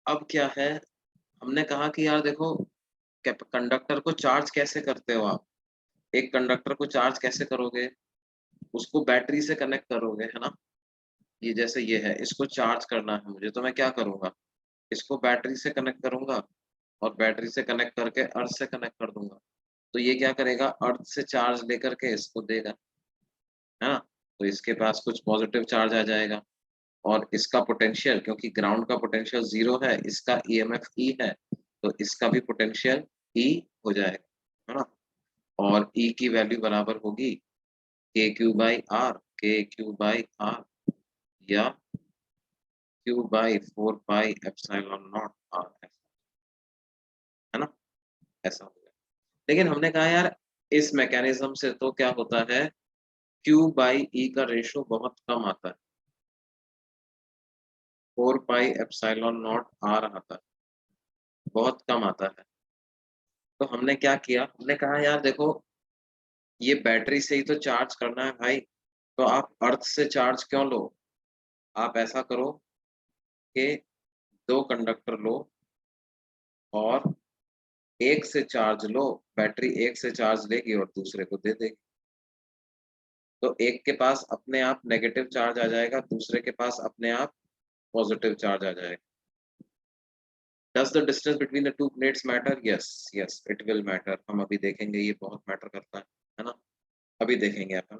अब क्या है, हमने कहा कि यार देखो कंडक्टर को चार्ज कैसे करते हो आप, एक कंडक्टर को चार्ज कैसे करोगे, उसको बैटरी से कनेक्ट करोगे, है ना। ये जैसे ये है, इसको चार्ज करना है मुझे, तो मैं क्या करूंगा, इसको बैटरी से कनेक्ट करूंगा और बैटरी से कनेक्ट करके अर्थ से कनेक्ट कर दूंगा। तो ये क्या करेगा, अर्थ से चार्ज लेकर के इसको देगा, है ना। तो इसके पास कुछ पॉजिटिव चार्ज आ जाएगा और इसका पोटेंशियल, क्योंकि ग्राउंड का पोटेंशियल 0 है, इसका ईएमएफ ई है, तो इसका भी पोटेंशियल ई हो जाएगा, है ना। और ई की वैल्यू बराबर होगी K Q by R, K Q by R या Q by 4 pi epsilon nought R, है ना। ऐसा हो गया। लेकिन हमने कहा यार इस मैकेनिज्म से तो क्या होता है, क्यू बाई ई का रेशो बहुत कम आता है, 4 पाई एप्सिलॉन नॉट आर आता है, बहुत कम आता है। तो हमने क्या किया, हमने कहा यार देखो ये बैटरी से ही तो चार्ज करना है भाई, तो आप अर्थ से चार्ज क्यों लो, आप ऐसा करो कि 2 कंडक्टर लो और एक से चार्ज लो, बैटरी एक से चार्ज लेगी और दूसरे को दे देगी। तो एक के पास अपने आप नेगेटिव चार्ज आ जाएगा, दूसरे के पास अपने आप पॉजिटिव चार्ज आ जाएगा। Does the distance between the two plates matter? Yes, yes, it will matter. हम अभी देखेंगे ये बहुत मैटर करता है ना। अभी देखेंगे अपन,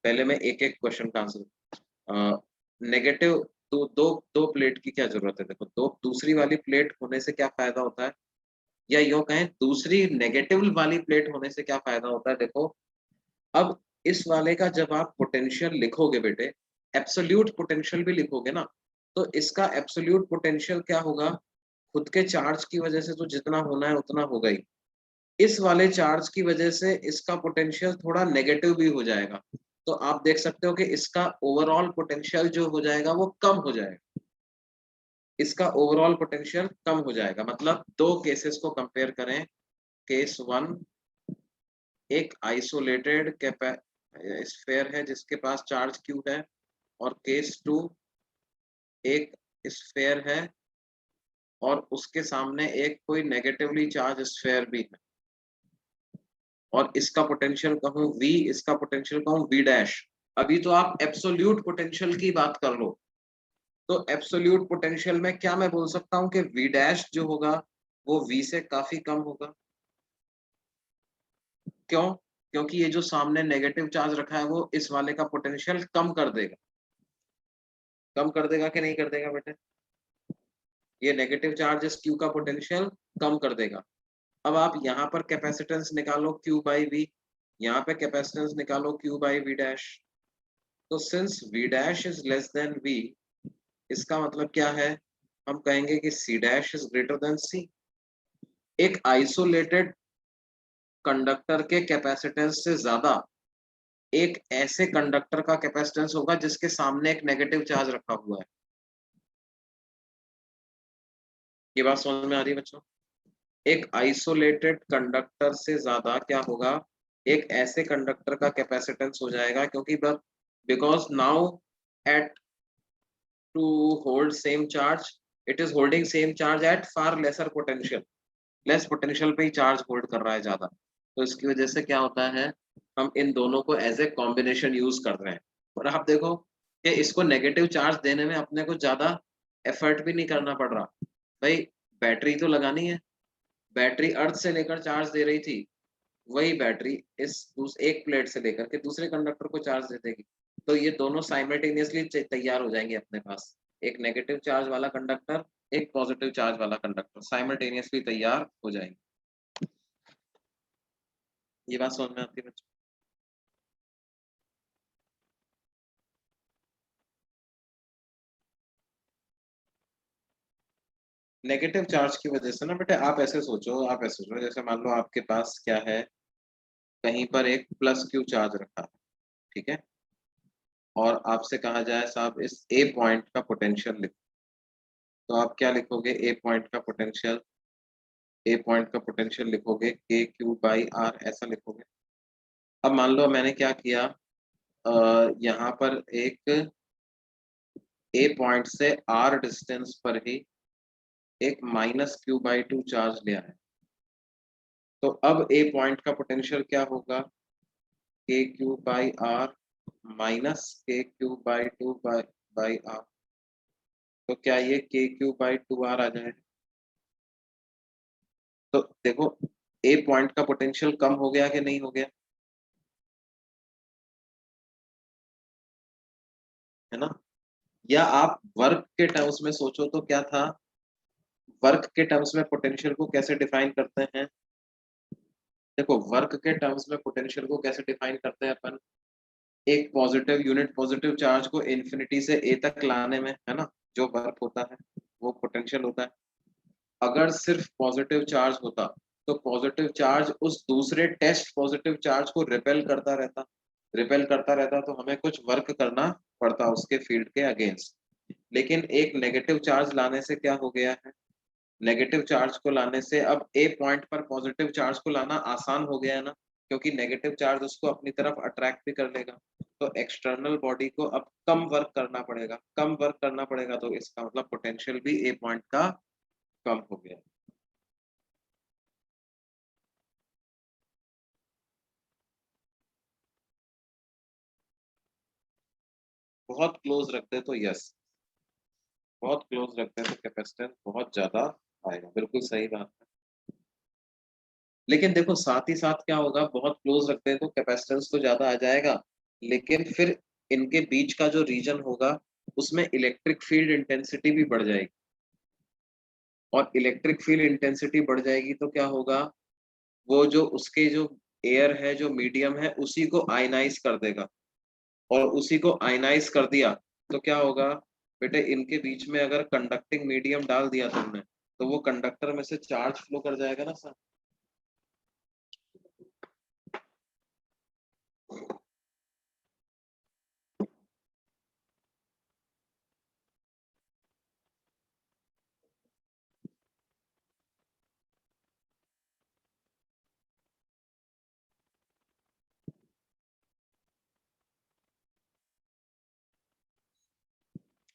पहले मैं एक एक क्वेश्चन का आंसर। नेगेटिव दो दो दो प्लेट की क्या जरूरत है, देखो दो दूसरी वाली प्लेट होने से क्या फायदा होता है, या यूं कहें दूसरी नेगेटिव वाली प्लेट होने से क्या फायदा होता है। देखो अब इस वाले का जब आप पोटेंशियल लिखोगे बेटे, एब्सोल्यूट पोटेंशियल भी लिखोगे ना, तो इसका एब्सोल्यूट पोटेंशियल क्या होगा, खुद के चार्ज की वजह से तो जितना होना है उतना होगा ही, इस वाले चार्ज की वजह से इसका पोटेंशियल थोड़ा नेगेटिव भी हो जाएगा। तो आप देख सकते हो कि इसका ओवरऑल पोटेंशियल जो हो जाएगा वो कम हो जाएगा, इसका ओवरऑल पोटेंशियल कम हो जाएगा। मतलब दो केसेस को कंपेयर करें, केस 1 एक आइसोलेटेड स्फेयर है जिसके पास चार्ज क्यू है, और केस 2 एक स्फेयर है और उसके सामने एक कोई नेगेटिवली चार्ज स्फेयर भी है, और इसका पोटेंशियल कहूं v, इसका पोटेंशियल कहूं v डैश। अभी तो आप एब्सोल्यूट पोटेंशियल की बात कर लो, तो एब्सोल्यूट पोटेंशियल में क्या मैं बोल सकता हूं कि v डैश जो होगा वो v से काफी कम होगा। क्यों, क्योंकि ये जो सामने नेगेटिव चार्ज रखा है वो इस वाले का पोटेंशियल कम कर देगा, कम कर देगा कि नहीं कर देगा बेटे, ये नेगेटिव चार्ज इस क्यू का पोटेंशियल कम कर देगा। अब आप यहाँ पर कैपेसिटेंस निकालो क्यू बाई वी, यहाँ पे कैपेसिटेंस निकालो क्यू बाई वी डैश। तो since V dash is less than V, इसका मतलब क्या है, हम कहेंगे कि C dash is greater than C. एक आइसोलेटेड कंडक्टर के कैपेसिटेंस से ज्यादा एक ऐसे कंडक्टर का कैपेसिटेंस होगा जिसके सामने एक नेगेटिव चार्ज रखा हुआ है। ये बात समझ में आ रही है बच्चों, एक आइसोलेटेड कंडक्टर से ज्यादा क्या होगा, एक ऐसे कंडक्टर का कैपेसिटेंस हो जाएगा, क्योंकि because now at to hold same charge, it is holding same charge at far lesser potential, less potential पे ही चार्ज होल्ड कर रहा है ज्यादा। तो इसकी वजह से क्या होता है, हम इन दोनों को एज ए कॉम्बिनेशन यूज कर रहे हैं। और आप देखो कि इसको नेगेटिव चार्ज देने में अपने को ज्यादा एफर्ट भी नहीं करना पड़ रहा भाई, बैटरी तो लगानी है, बैटरी अर्थ से लेकर चार्ज दे रही थी, वही बैटरी एक प्लेट से लेकर के दूसरे कंडक्टर को चार्ज दे देगी। तो ये दोनों साइमल्टेनियसली तैयार हो जाएंगे अपने पास, एक नेगेटिव चार्ज वाला कंडक्टर, एक पॉजिटिव चार्ज वाला कंडक्टर साइमल्टेनियसली तैयार हो जाएंगे। ये बात समझ में आती है बच्चों। नेगेटिव चार्ज की वजह से ना बेटे, आप ऐसे सोचो, आप ऐसे सोचो जैसे मान लो आपके पास क्या है, कहीं पर एक प्लस क्यू चार्ज रखा है, ठीक है, और आपसे कहा जाए साहब इस ए पॉइंट का पोटेंशियल लिखो, तो आप क्या लिखोगे, ए पॉइंट का पोटेंशियल, ए पॉइंट का पोटेंशियल लिखोगे के क्यू बाई आर, ऐसा लिखोगे। अब मान लो मैंने क्या किया, यहाँ पर एक ए पॉइंट से आर डिस्टेंस पर ही एक -q/2 चार्ज लिया है, तो अब ए पॉइंट का पोटेंशियल क्या होगा, kq/r minus kq/2 by r। तो क्या ये kq/2r आ जाए? तो देखो ए पॉइंट का पोटेंशियल कम हो गया कि नहीं हो गया, है ना? या आप वर्क के टर्म्स में सोचो तो क्या था, वर्क के टर्म्स में पोटेंशियल को कैसे डिफाइन करते हैं? देखो वर्क के टर्म्स में पोटेंशियल को कैसे डिफाइन करते हैं अपन, एक पॉजिटिव यूनिट पॉजिटिव चार्ज को इन्फिनिटी से ए तक लाने में, है ना, जो वर्क होता है वो पोटेंशियल होता है। अगर सिर्फ पॉजिटिव चार्ज होता तो पॉजिटिव चार्ज उस दूसरे टेस्ट पॉजिटिव चार्ज को रिपेल करता रहता तो हमें कुछ वर्क करना पड़ता उसके फील्ड के अगेंस्ट। लेकिन एक नेगेटिव चार्ज लाने से क्या हो गया है, नेगेटिव चार्ज को लाने से अब ए पॉइंट पर पॉजिटिव चार्ज को लाना आसान हो गया है ना, क्योंकि नेगेटिव चार्ज उसको अपनी तरफ अट्रैक्ट भी कर लेगा। तो एक्सटर्नल बॉडी को अब कम वर्क करना पड़ेगा, तो इसका मतलब पोटेंशियल भी ए पॉइंट का कम हो गया। बहुत क्लोज रखते तो यस, बहुत क्लोज रखते हैं तो कैपेसिटेंस बहुत ज्यादा आएगा, बिल्कुल सही बात है। लेकिन देखो साथ ही साथ क्या होगा, बहुत क्लोज रखते हैं तो कैपेसिटेंस तो ज्यादा आ जाएगा, लेकिन फिर इनके बीच का जो रीजन होगा उसमें इलेक्ट्रिक फील्ड इंटेंसिटी भी बढ़ जाएगी, और इलेक्ट्रिक फील्ड इंटेंसिटी बढ़ जाएगी तो क्या होगा, वो जो उसके जो एयर है जो मीडियम है उसी को आयनाइज कर देगा, और उसी को आयनाइज कर दिया तो क्या होगा बेटे, इनके बीच में अगर कंडक्टिंग मीडियम डाल दिया तुमने तो वो कंडक्टर में से चार्ज फ्लो कर जाएगा ना सर।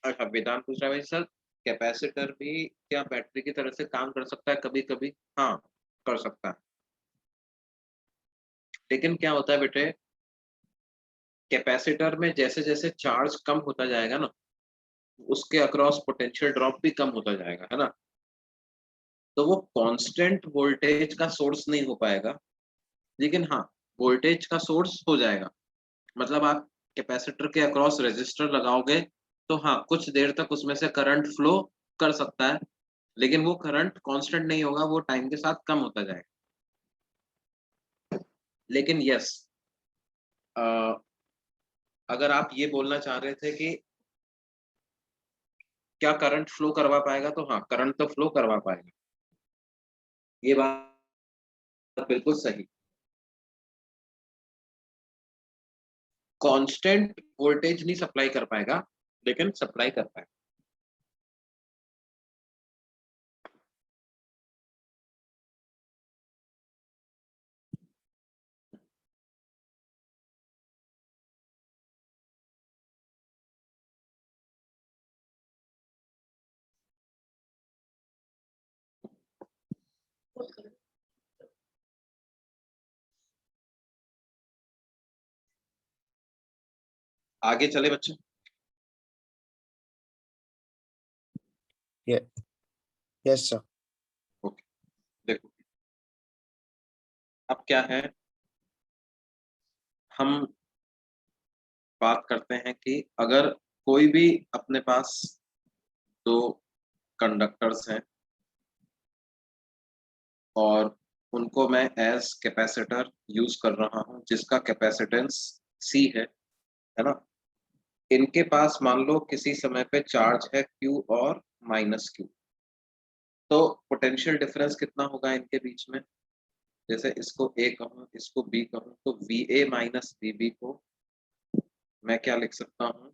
अच्छा वेदांत पूछ रहा है सर, कैपेसिटर भी क्या बैटरी की तरह से काम कर सकता है कभी कभी? हाँ, कर सकता है। लेकिन क्या होता है बेटे, कैपेसिटर में जैसे जैसे चार्ज कम होता जाएगा ना, उसके अक्रॉस पोटेंशियल ड्रॉप भी कम होता जाएगा, है ना? तो वो कांस्टेंट वोल्टेज का सोर्स नहीं हो पाएगा, लेकिन हाँ वोल्टेज का सोर्स हो जाएगा। मतलब आप कैपेसिटर के अक्रॉस रेजिस्टर लगाओगे तो हाँ कुछ देर तक उसमें से करंट फ्लो कर सकता है, लेकिन वो करंट कांस्टेंट नहीं होगा, वो टाइम के साथ कम होता जाएगा। लेकिन यस, अगर आप ये बोलना चाह रहे थे कि क्या करंट फ्लो करवा पाएगा, तो हाँ करंट तो फ्लो करवा पाएगा, ये बात बिल्कुल सही। कांस्टेंट वोल्टेज नहीं सप्लाई कर पाएगा, लेकिन सप्लाई कर पाएगा। आगे चले बच्चों। Yes sir. ओके, देखो अब क्या है, हम बात करते हैं कि अगर कोई भी अपने पास दो कंडक्टर्स हैं और उनको मैं एज कैपेसिटर यूज कर रहा हूं जिसका कैपेसिटेंस सी है ना? इनके पास मान लो किसी समय पे चार्ज है Q और -Q, तो पोटेंशियल डिफरेंस कितना होगा इनके बीच में? जैसे इसको A कहूँ इसको B कहूँ, तो VA माइनस VB को मैं क्या लिख सकता हूँ,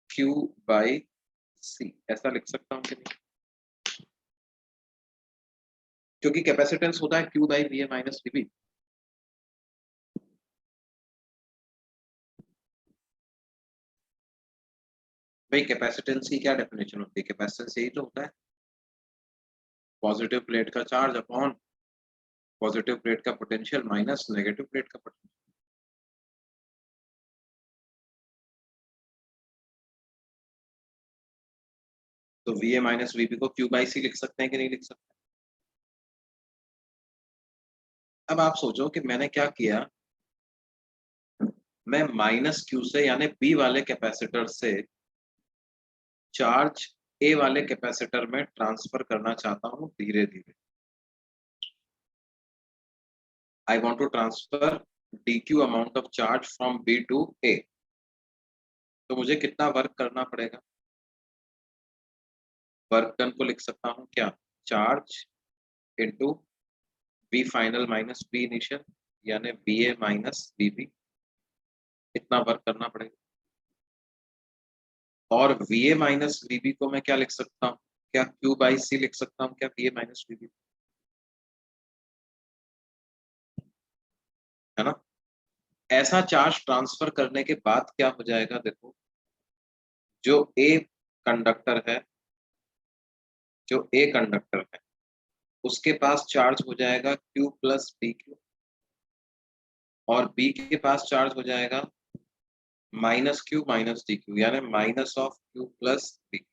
Q/C ऐसा लिख सकता हूँ कि नहीं? क्योंकि कैपेसिटेंस होता है Q/VA माइनस VB। भाई कैपेसिटेंस की क्या डेफिनेशन होती है, कैपेसिटेंस यही तो होता है। पॉजिटिव प्लेट का चार्ज अपॉन पॉजिटिव प्लेट का पोटेंशियल माइनस नेगेटिव प्लेट का पोटेंशियल। तो VA माइनस VB को Q बाई C लिख सकते हैं कि नहीं लिख सकते? अब आप सोचो कि मैंने क्या किया, मैं माइनस Q से यानी B वाले कैपेसिटर से चार्ज A वाले कैपेसिटर में ट्रांसफर करना चाहता हूं धीरे धीरे। I want to transfer DQ amount of charge from B to A। तो मुझे कितना वर्क करना पड़ेगा? वर्क डन को लिख सकता हूं क्या, charge into B final minus B initial यानी BA माइनस BB, इतना वर्क करना पड़ेगा। और VA माइनस VB को मैं क्या लिख सकता हूँ, क्या Q बाई C लिख सकता हूँ क्या VA माइनस VB, है ना? ऐसा चार्ज ट्रांसफर करने के बाद क्या हो जाएगा, देखो जो A कंडक्टर है, जो A कंडक्टर है उसके पास चार्ज हो जाएगा Q प्लस PQ और B के पास चार्ज हो जाएगा माइनस Q माइनस DQ यानी minus of Q plus PQ,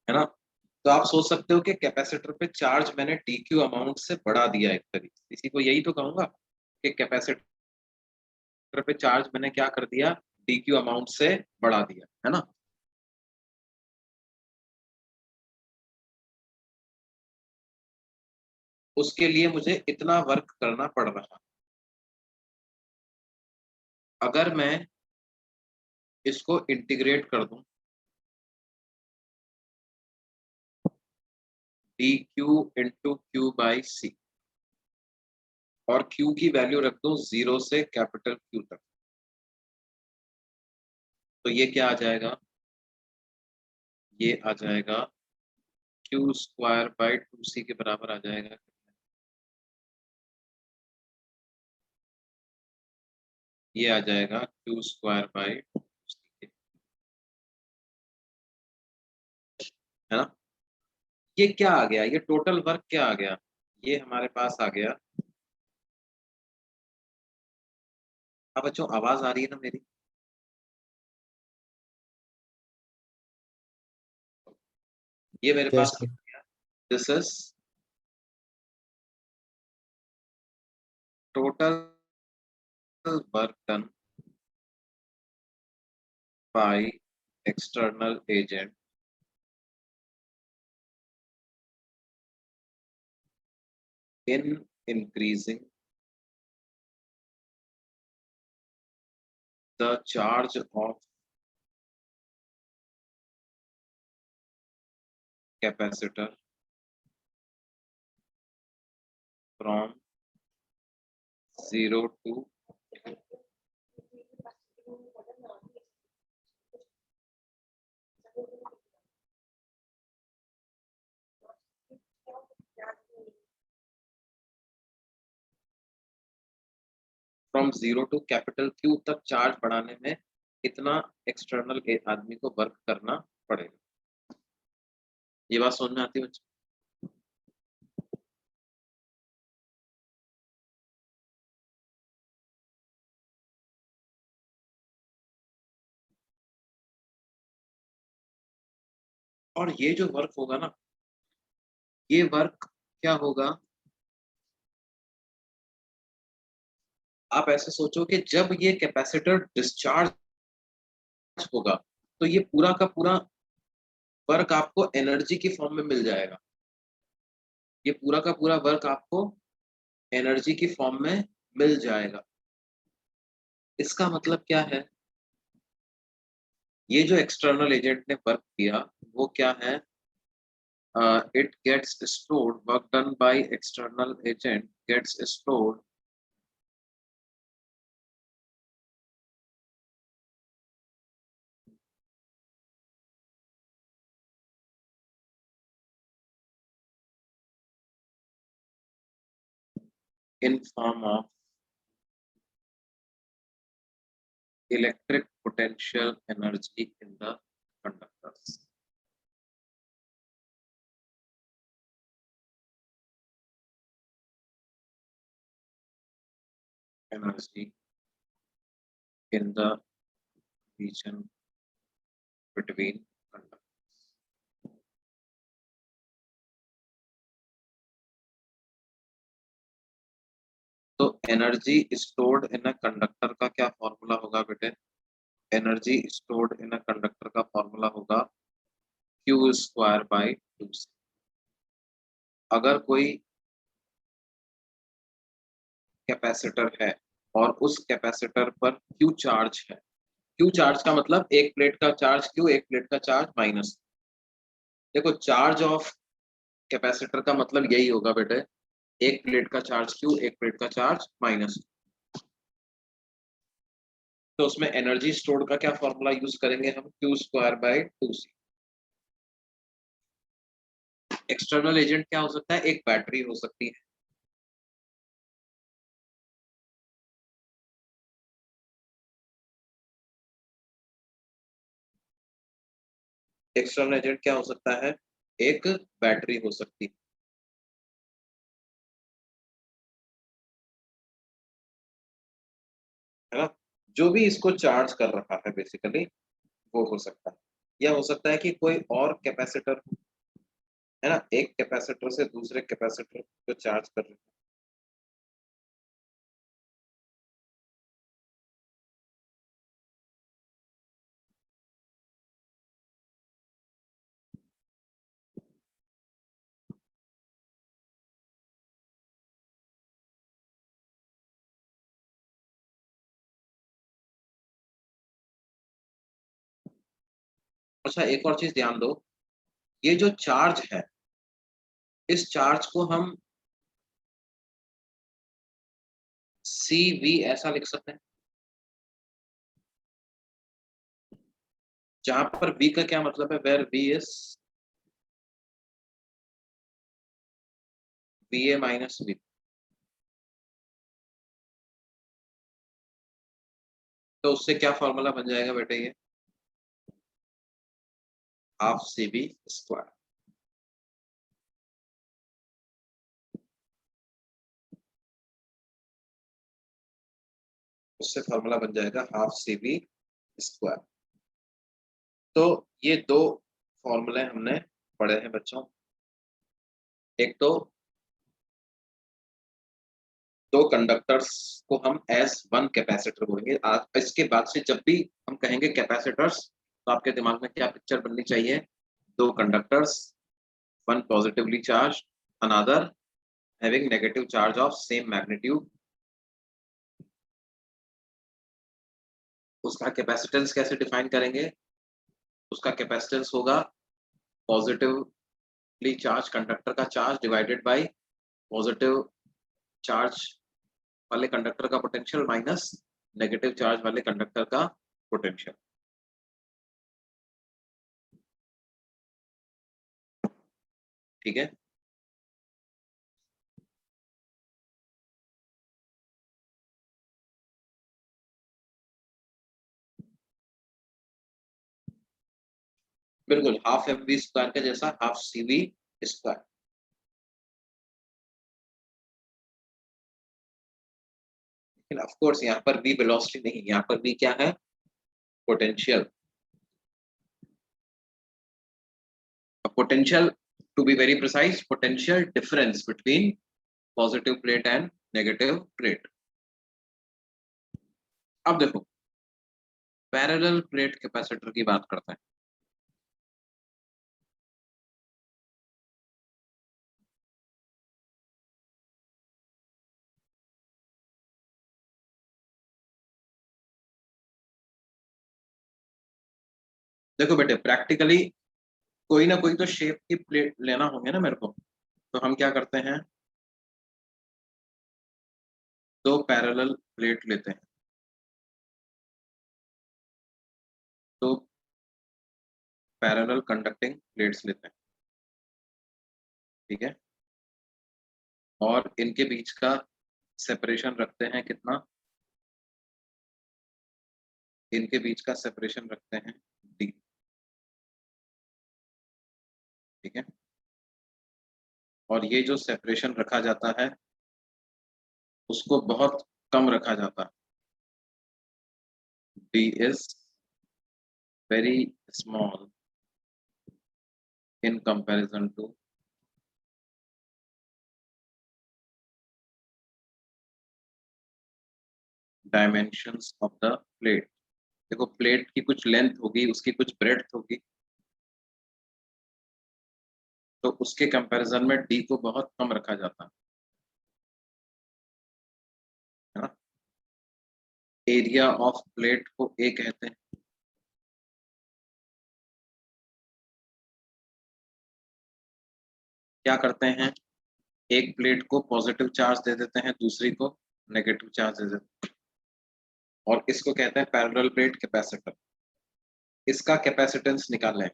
है ना? तो आप सोच सकते हो कि कैपेसिटर पे चार्ज मैंने DQ अमाउंट से बढ़ा दिया एक तरीके, इसी को यही तो कहूंगा कि कैपेसिटर पे चार्ज मैंने क्या कर दिया, DQ अमाउंट से बढ़ा दिया, है ना? उसके लिए मुझे इतना वर्क करना पड़ रहा। अगर मैं इसको इंटीग्रेट कर दूं, DQ into Q by C और Q की वैल्यू रख दूं 0 से कैपिटल Q तक, तो ये क्या आ जाएगा, ये आ जाएगा Q स्क्वायर बाई 2C के बराबर आ जाएगा। ये आ जाएगा Q स्क्वायर बाई 2C, है ना? ये क्या आ गया, ये टोटल वर्क क्या आ गया, ये हमारे पास आ गया। अब बच्चों आवाज आ रही है ना मेरी? ये मेरे Yes, पास sir. This is total work done by external agent in increasing the charge of capacitor from 0 to from 0 to capital Q तक चार्ज बढ़ाने में इतना एक्सटर्नल आदमी को वर्क करना पड़ेगा। ये बात समझ में आती है बच्चों? और ये जो वर्क होगा ना, ये वर्क क्या होगा, आप ऐसे सोचो कि जब ये कैपेसिटर डिस्चार्ज होगा तो ये पूरा का पूरा वर्क आपको एनर्जी की फॉर्म में मिल जाएगा। ये पूरा का पूरा वर्क आपको एनर्जी की फॉर्म में मिल जाएगा। इसका मतलब क्या है, ये जो एक्सटर्नल एजेंट ने वर्क किया वो क्या है, it gets stored, work done by external agent gets stored in form of electric potential energy in the conductors. Energy in the region between conductors. तो energy stored in a conductor का क्या formula होगा बेटे? Energy stored in a conductor का formula होगा Q square by 2c। अगर कोई capacitor है और उस कैपेसिटर पर Q चार्ज है, Q चार्ज का मतलब एक प्लेट का चार्ज Q, एक प्लेट का चार्ज माइनस। देखो चार्ज ऑफ कैपेसिटर का मतलब यही होगा बेटे, एक प्लेट का चार्ज Q, एक प्लेट का चार्ज माइनस। तो उसमें एनर्जी स्टोर्ड का क्या फॉर्मूला यूज करेंगे हम? Q square by 2c। External agent क्या हो सकता है? एक बैटरी हो सकती है। एक्सटर्नल एजेंट क्या हो सकता है? एक बैटरी हो सकती है ना? जो भी इसको चार्ज कर रहा है बेसिकली वो हो सकता है, या हो सकता है कि कोई और कैपेसिटर, है ना, एक कैपेसिटर से दूसरे कैपेसिटर को चार्ज कर रहे हैं। अच्छा एक और चीज ध्यान दो, ये जो चार्ज है इस चार्ज को हम CV ऐसा लिख सकते हैं, जहां पर V का क्या मतलब है? Where V is VA minus V। तो उससे क्या फॉर्मूला बन जाएगा बेटे? ये हाफ CV स्क्वायर। उससे फॉर्मूला बन जाएगा हाफ CV स्क्वायर। तो ये दो फॉर्मूले हमने पढ़े हैं बच्चों। एक तो दो कंडक्टर्स को हम एज वन कैपेसिटर बोलेंगे। आज इसके बाद से जब भी हम कहेंगे कैपेसिटर्स तो आपके दिमाग में क्या पिक्चर बननी चाहिए? दो conductors, one positively charge, another having negative charge of same magnitude. उसका कैपेसिटेंस कैसे डिफाइन करेंगे? उसका कैपेसिटेंस होगा पॉजिटिवली चार्ज कंडक्टर का charge divided bye positive charge वाले कंडक्टर का पोटेंशियल माइनस नेगेटिव चार्ज वाले कंडक्टर का पोटेंशियल। ठीक है? बिल्कुल हाफ MV स्क्वायर का जैसा हाफ CV स्क्वायर। लेकिन ऑफ कोर्स यहाँ पर V वेलोसिटी नहीं, यहाँ पर V क्या है? Potential. Potential, to be very precise, potential difference between positive plate and negative plate. अब देखो पैरेलल प्लेट कैपेसिटर की बात करते हैं। देखो बेटे प्रैक्टिकली कोई ना कोई तो शेप की प्लेट लेना होंगे ना मेरे को, तो हम क्या करते हैं? दो पैरेलल प्लेट लेते हैं, तो पैरेलल कंडक्टिंग प्लेट्स लेते हैं। ठीक है? और इनके बीच का सेपरेशन रखते हैं कितना? इनके बीच का सेपरेशन रखते हैं d, ठीक है। और ये जो सेपरेशन रखा जाता है उसको बहुत कम रखा जाता है, d is very small in comparison to dimensions of the plate। देखो प्लेट की कुछ लेंथ होगी, उसकी कुछ ब्रेड्थ होगी, तो उसके कंपैरिजन में डी को बहुत कम रखा जाता है ना। एरिया ऑफ प्लेट को ए कहते हैं। क्या करते हैं, एक प्लेट को पॉजिटिव चार्ज दे देते हैं, दूसरी को नेगेटिव चार्ज दे देते हैं, और इसको कहते हैं पैरेलल प्लेट कैपेसिटर। इसका कैपेसिटेंस निकालें,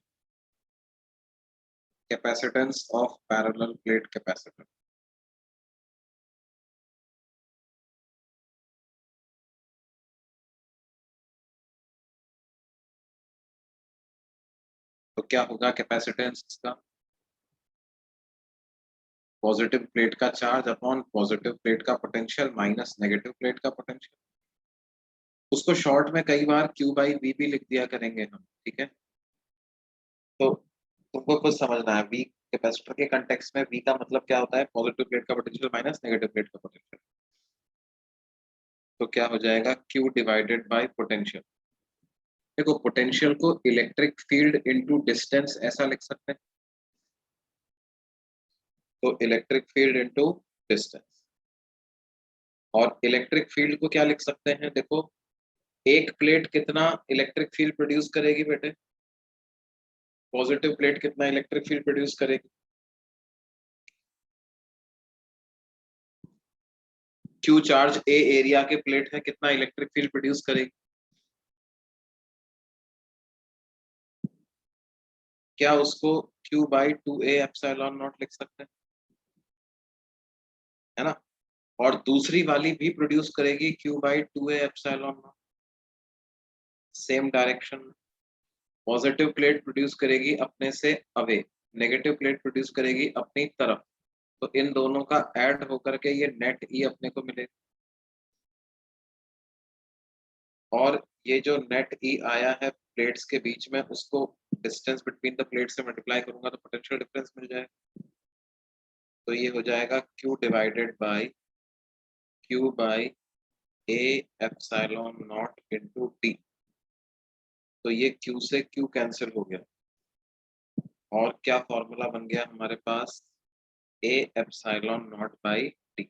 capacitance of parallel plate capacitor. तो क्या होगा कैपेसिटेंस इसका, पॉजिटिव प्लेट का चार्ज अपॉन पॉजिटिव प्लेट का पोटेंशियल माइनस नेगेटिव प्लेट का पोटेंशियल। उसको शॉर्ट में कई बार Q बाई V भी लिख दिया करेंगे हम, ठीक है। तो तुमको खुद समझना है, V कैपेसिटर के कंटेक्स्ट में V का मतलब क्या होता है, पॉजिटिव प्लेट का पोटेंशियल माइनस नेगेटिव प्लेट का पोटेंशियल। तो क्या हो जाएगा, Q डिवाइडेड बाय पोटेंशियल। देखो पोटेंशियल को इलेक्ट्रिक फील्ड इनटू डिस्टेंस ऐसा लिख सकते हैं, तो इलेक्ट्रिक फील्ड इनटू डिस्टेंस। और इलेक्ट्रिक फील्ड को क्या लिख सकते हैं, देखो एक प्लेट कितना इलेक्ट्रिक फील्ड प्रोड्यूस करेगी बेटे, पॉजिटिव प्लेट कितना इलेक्ट्रिक फील्ड प्रोड्यूस करेगी, Q चार्ज ए एरिया के प्लेट है, कितना इलेक्ट्रिक फील्ड प्रोड्यूस करेगी। क्या उसको Q by 2a epsilon not लिख सकते हैं, है ना। और दूसरी वाली भी प्रोड्यूस करेगी Q by 2a epsilon not, same direction. Positive plate produce करेगी अपने से अवे, नेगेटिव प्लेट प्रोड्यूस करेगी अपनी तरफ, तो इन दोनों का ऐड होकर के ये नेट ई अपने को मिलेगा। और ये जो नेट ई आया है प्लेट्स के बीच में, उसको डिस्टेंस बिटवीन द प्लेट से मल्टीप्लाई करूंगा तो पोटेंशियल डिफरेंस मिल जाएगा। तो ये हो जाएगा Q divided by Q by A epsilon not into D. तो ये Q से Q कैंसिल हो गया, और क्या फॉर्मूला बन गया हमारे पास, A epsilon naught by D.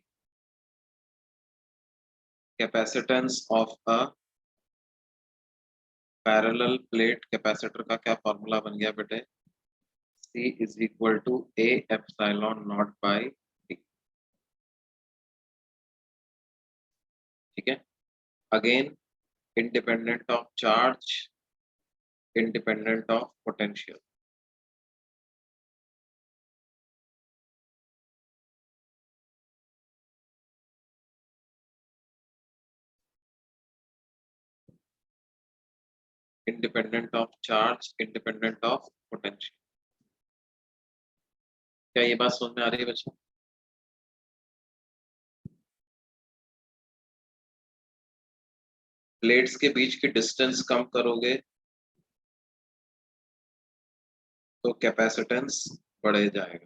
Capacitance of a parallel plate capacitor का क्या फॉर्मूला बन गया बेटे, C is equal to A epsilon naught by D, ठीक है। Again independent of charge, independent of potential. Independent of charge, independent of potential. क्या ये बात समझ में आ रही है बच्चों। प्लेट्स के बीच की डिस्टेंस कम करोगे तो कैपेसिटेंस बढ़ जाएगा,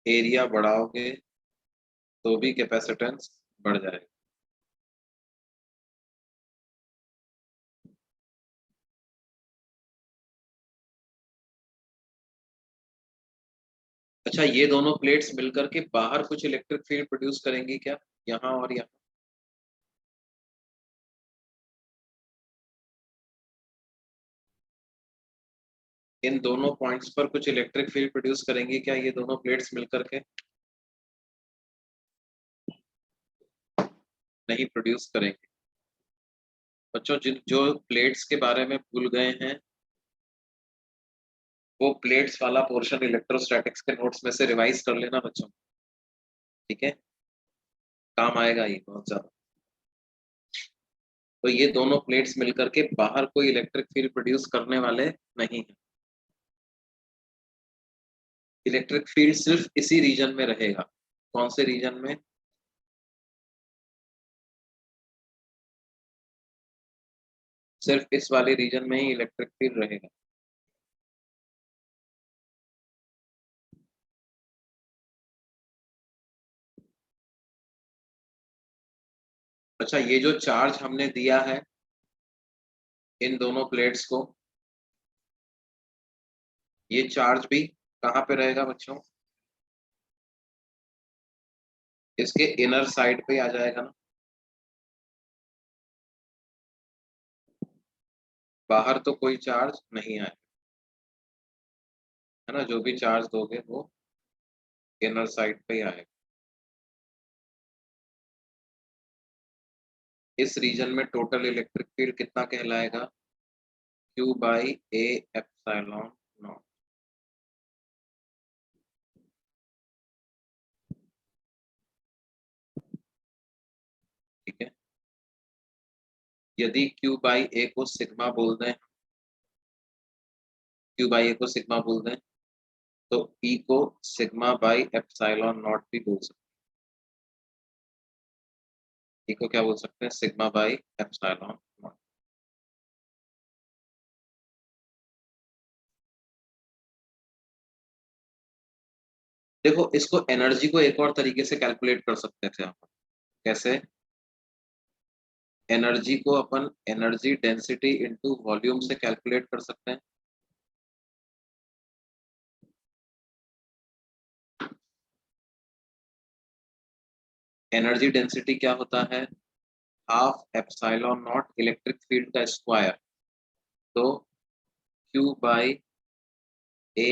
एरिया बढ़ाओगे तो भी कैपेसिटेंस बढ़ जाएगा। अच्छा, ये दोनों प्लेट्स मिलकर के बाहर कुछ इलेक्ट्रिक फील्ड प्रोड्यूस करेंगी क्या, यहाँ और यहाँ। इन दोनों पॉइंट्स पर कुछ इलेक्ट्रिक फील्ड प्रोड्यूस करेंगी क्या ये दोनों प्लेट्स मिलकर के, नहीं प्रोड्यूस करेंगे। बच्चों जिन जो प्लेट्स के बारे में भूल गए हैं, वो प्लेट्स वाला पोर्शन इलेक्ट्रोस्टैटिक्स के नोट्स में से रिवाइज कर लेना बच्चों, ठीक है, काम आएगा ये बहुत ज्यादा। तो ये दोनों प्लेट्स मिलकर के बाहर कोई इलेक्ट्रिक फील्ड प्रोड्यूस करने वाले नहीं है। इलेक्ट्रिक फील्ड सिर्फ इसी रीजन में रहेगा। कौन से रीजन में? सिर्फ इस वाले रीजन में ही इलेक्ट्रिक फील्ड रहेगा। अच्छा, ये जो चार्ज हमने दिया है इन दोनों प्लेट्स को, ये चार्ज भी कहाँ पे रहेगा बच्चों? इसके इनर साइड पे आ जाएगा ना। बाहर तो कोई चार्ज नहीं आएगा, है ना। जो भी चार्ज दोगे वो इनर साइड पे ही आएगा। इस रीजन में टोटल इलेक्ट्रिक फील्ड कितना कहलाएगा? Q by A epsilon not. ठीक है। यदि Q बाई ए को सिग्मा बोल दें, Q बाई ए को सिग्मा बोल दें, तो E को सिग्मा बाई एप्सिलॉन नॉट भी बोल सकते हैं। E को क्या बोल सकते हैं? Sigma by epsilon not. देखो, इसको एनर्जी को एक और तरीके से कैलकुलेट कर सकते थे आप। कैसे? एनर्जी को अपन एनर्जी डेंसिटी इनटू वॉल्यूम से कैलकुलेट कर सकते हैं। एनर्जी डेंसिटी क्या होता है? Half epsilon naught electric field का स्क्वायर। तो Q by A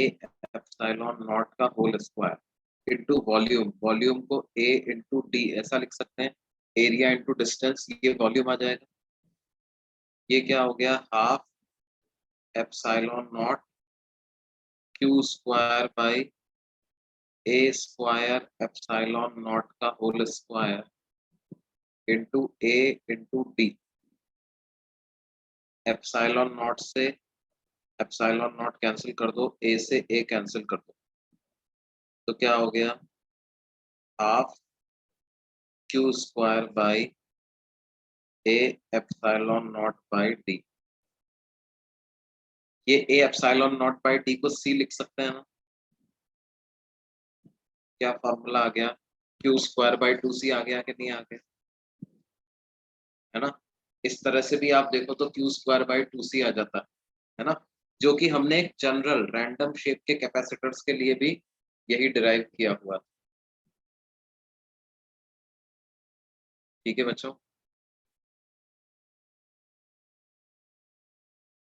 epsilon naught का whole square into volume. Volume को A इंटू डी ऐसा लिख सकते हैं। एरिया इंटू डिस्टेंस, ये वॉल्यूम आ जाएगा। ये क्या हो गया? Half epsilon naught Q square by A square epsilon naught का whole square into A into D. Epsilon not से एप्सिलॉन नॉट कैंसिल कर दो, ए से ए कैंसिल कर दो, तो क्या हो गया? Half Q square by A epsilon naught by D. ये A epsilon naught by D को C लिख सकते हैं ना। क्या फॉर्मूला आ गया? Q स्क्वायर बाई 2C आ गया कि नहीं आ गया? है ना। इस तरह से भी आप देखो तो Q स्क्वायर बाई 2C आ जाता है ना। जो कि हमने एक जनरल रैंडम शेप के कैपेसिटर्स के लिए भी यही डिराइव किया हुआ था। ठीक है बच्चों।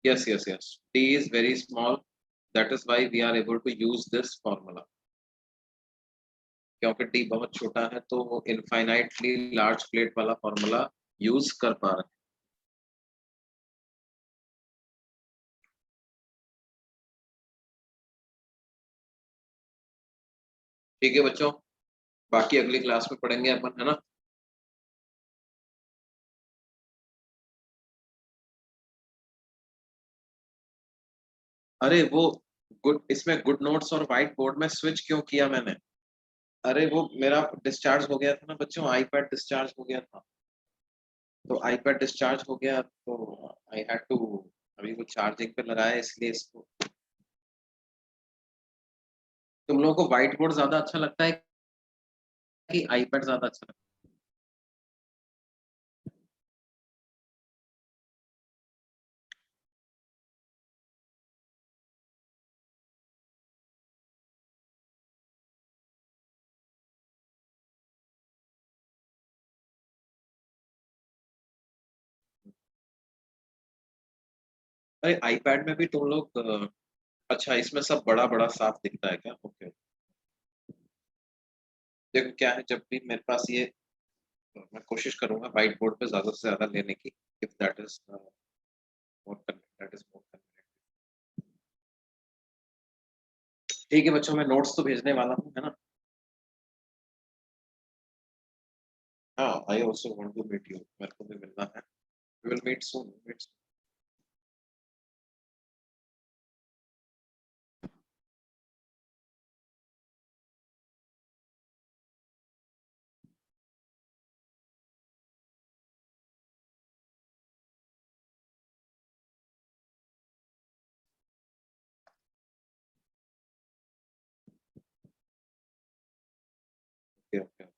Yes, yes, yes. D is very small. That is why we are able to use this formula. क्योंकि D बहुत छोटा है तो वो इनफाइनाइटली लार्ज प्लेट वाला फॉर्मूला यूज कर पा रहे हैं। ठीक है बच्चों, बाकी अगली क्लास में पढ़ेंगे अपन, है ना। अरे वो गुड, इसमें गुड नोट्स और व्हाइट बोर्ड में स्विच क्यों किया मैंने? अरे वो मेरा डिस्चार्ज हो गया था ना बच्चों, आईपैड डिस्चार्ज हो गया था। तो आईपैड डिस्चार्ज हो गया तो आई हैड टू, अभी वो चार्जिंग पे लगाया इसलिए इसको। तुम लोगों को व्हाइट बोर्ड ज्यादा अच्छा लगता है कि आईपैड ज्यादा अच्छा लगता है? अरे आईपैड में भी तुम लोग अच्छा, इसमें सब बड़ा बड़ा साफ दिखता है क्या? ओके। देखो क्या है, जब भी मेरे पास ये, मैं कोशिश करूंगा व्हाइट बोर्ड पे ज्यादा से ज्यादा लेने की, if that is more convenient, that is more convenient. ठीक है बच्चों, मैं नोट्स तो भेजने वाला हूँ, है ना। हाँ, I also want to meet you, मेरे को भी मिलना है। We will meet soon. Okay, okay.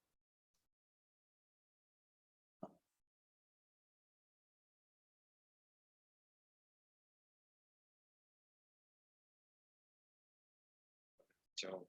Ciao.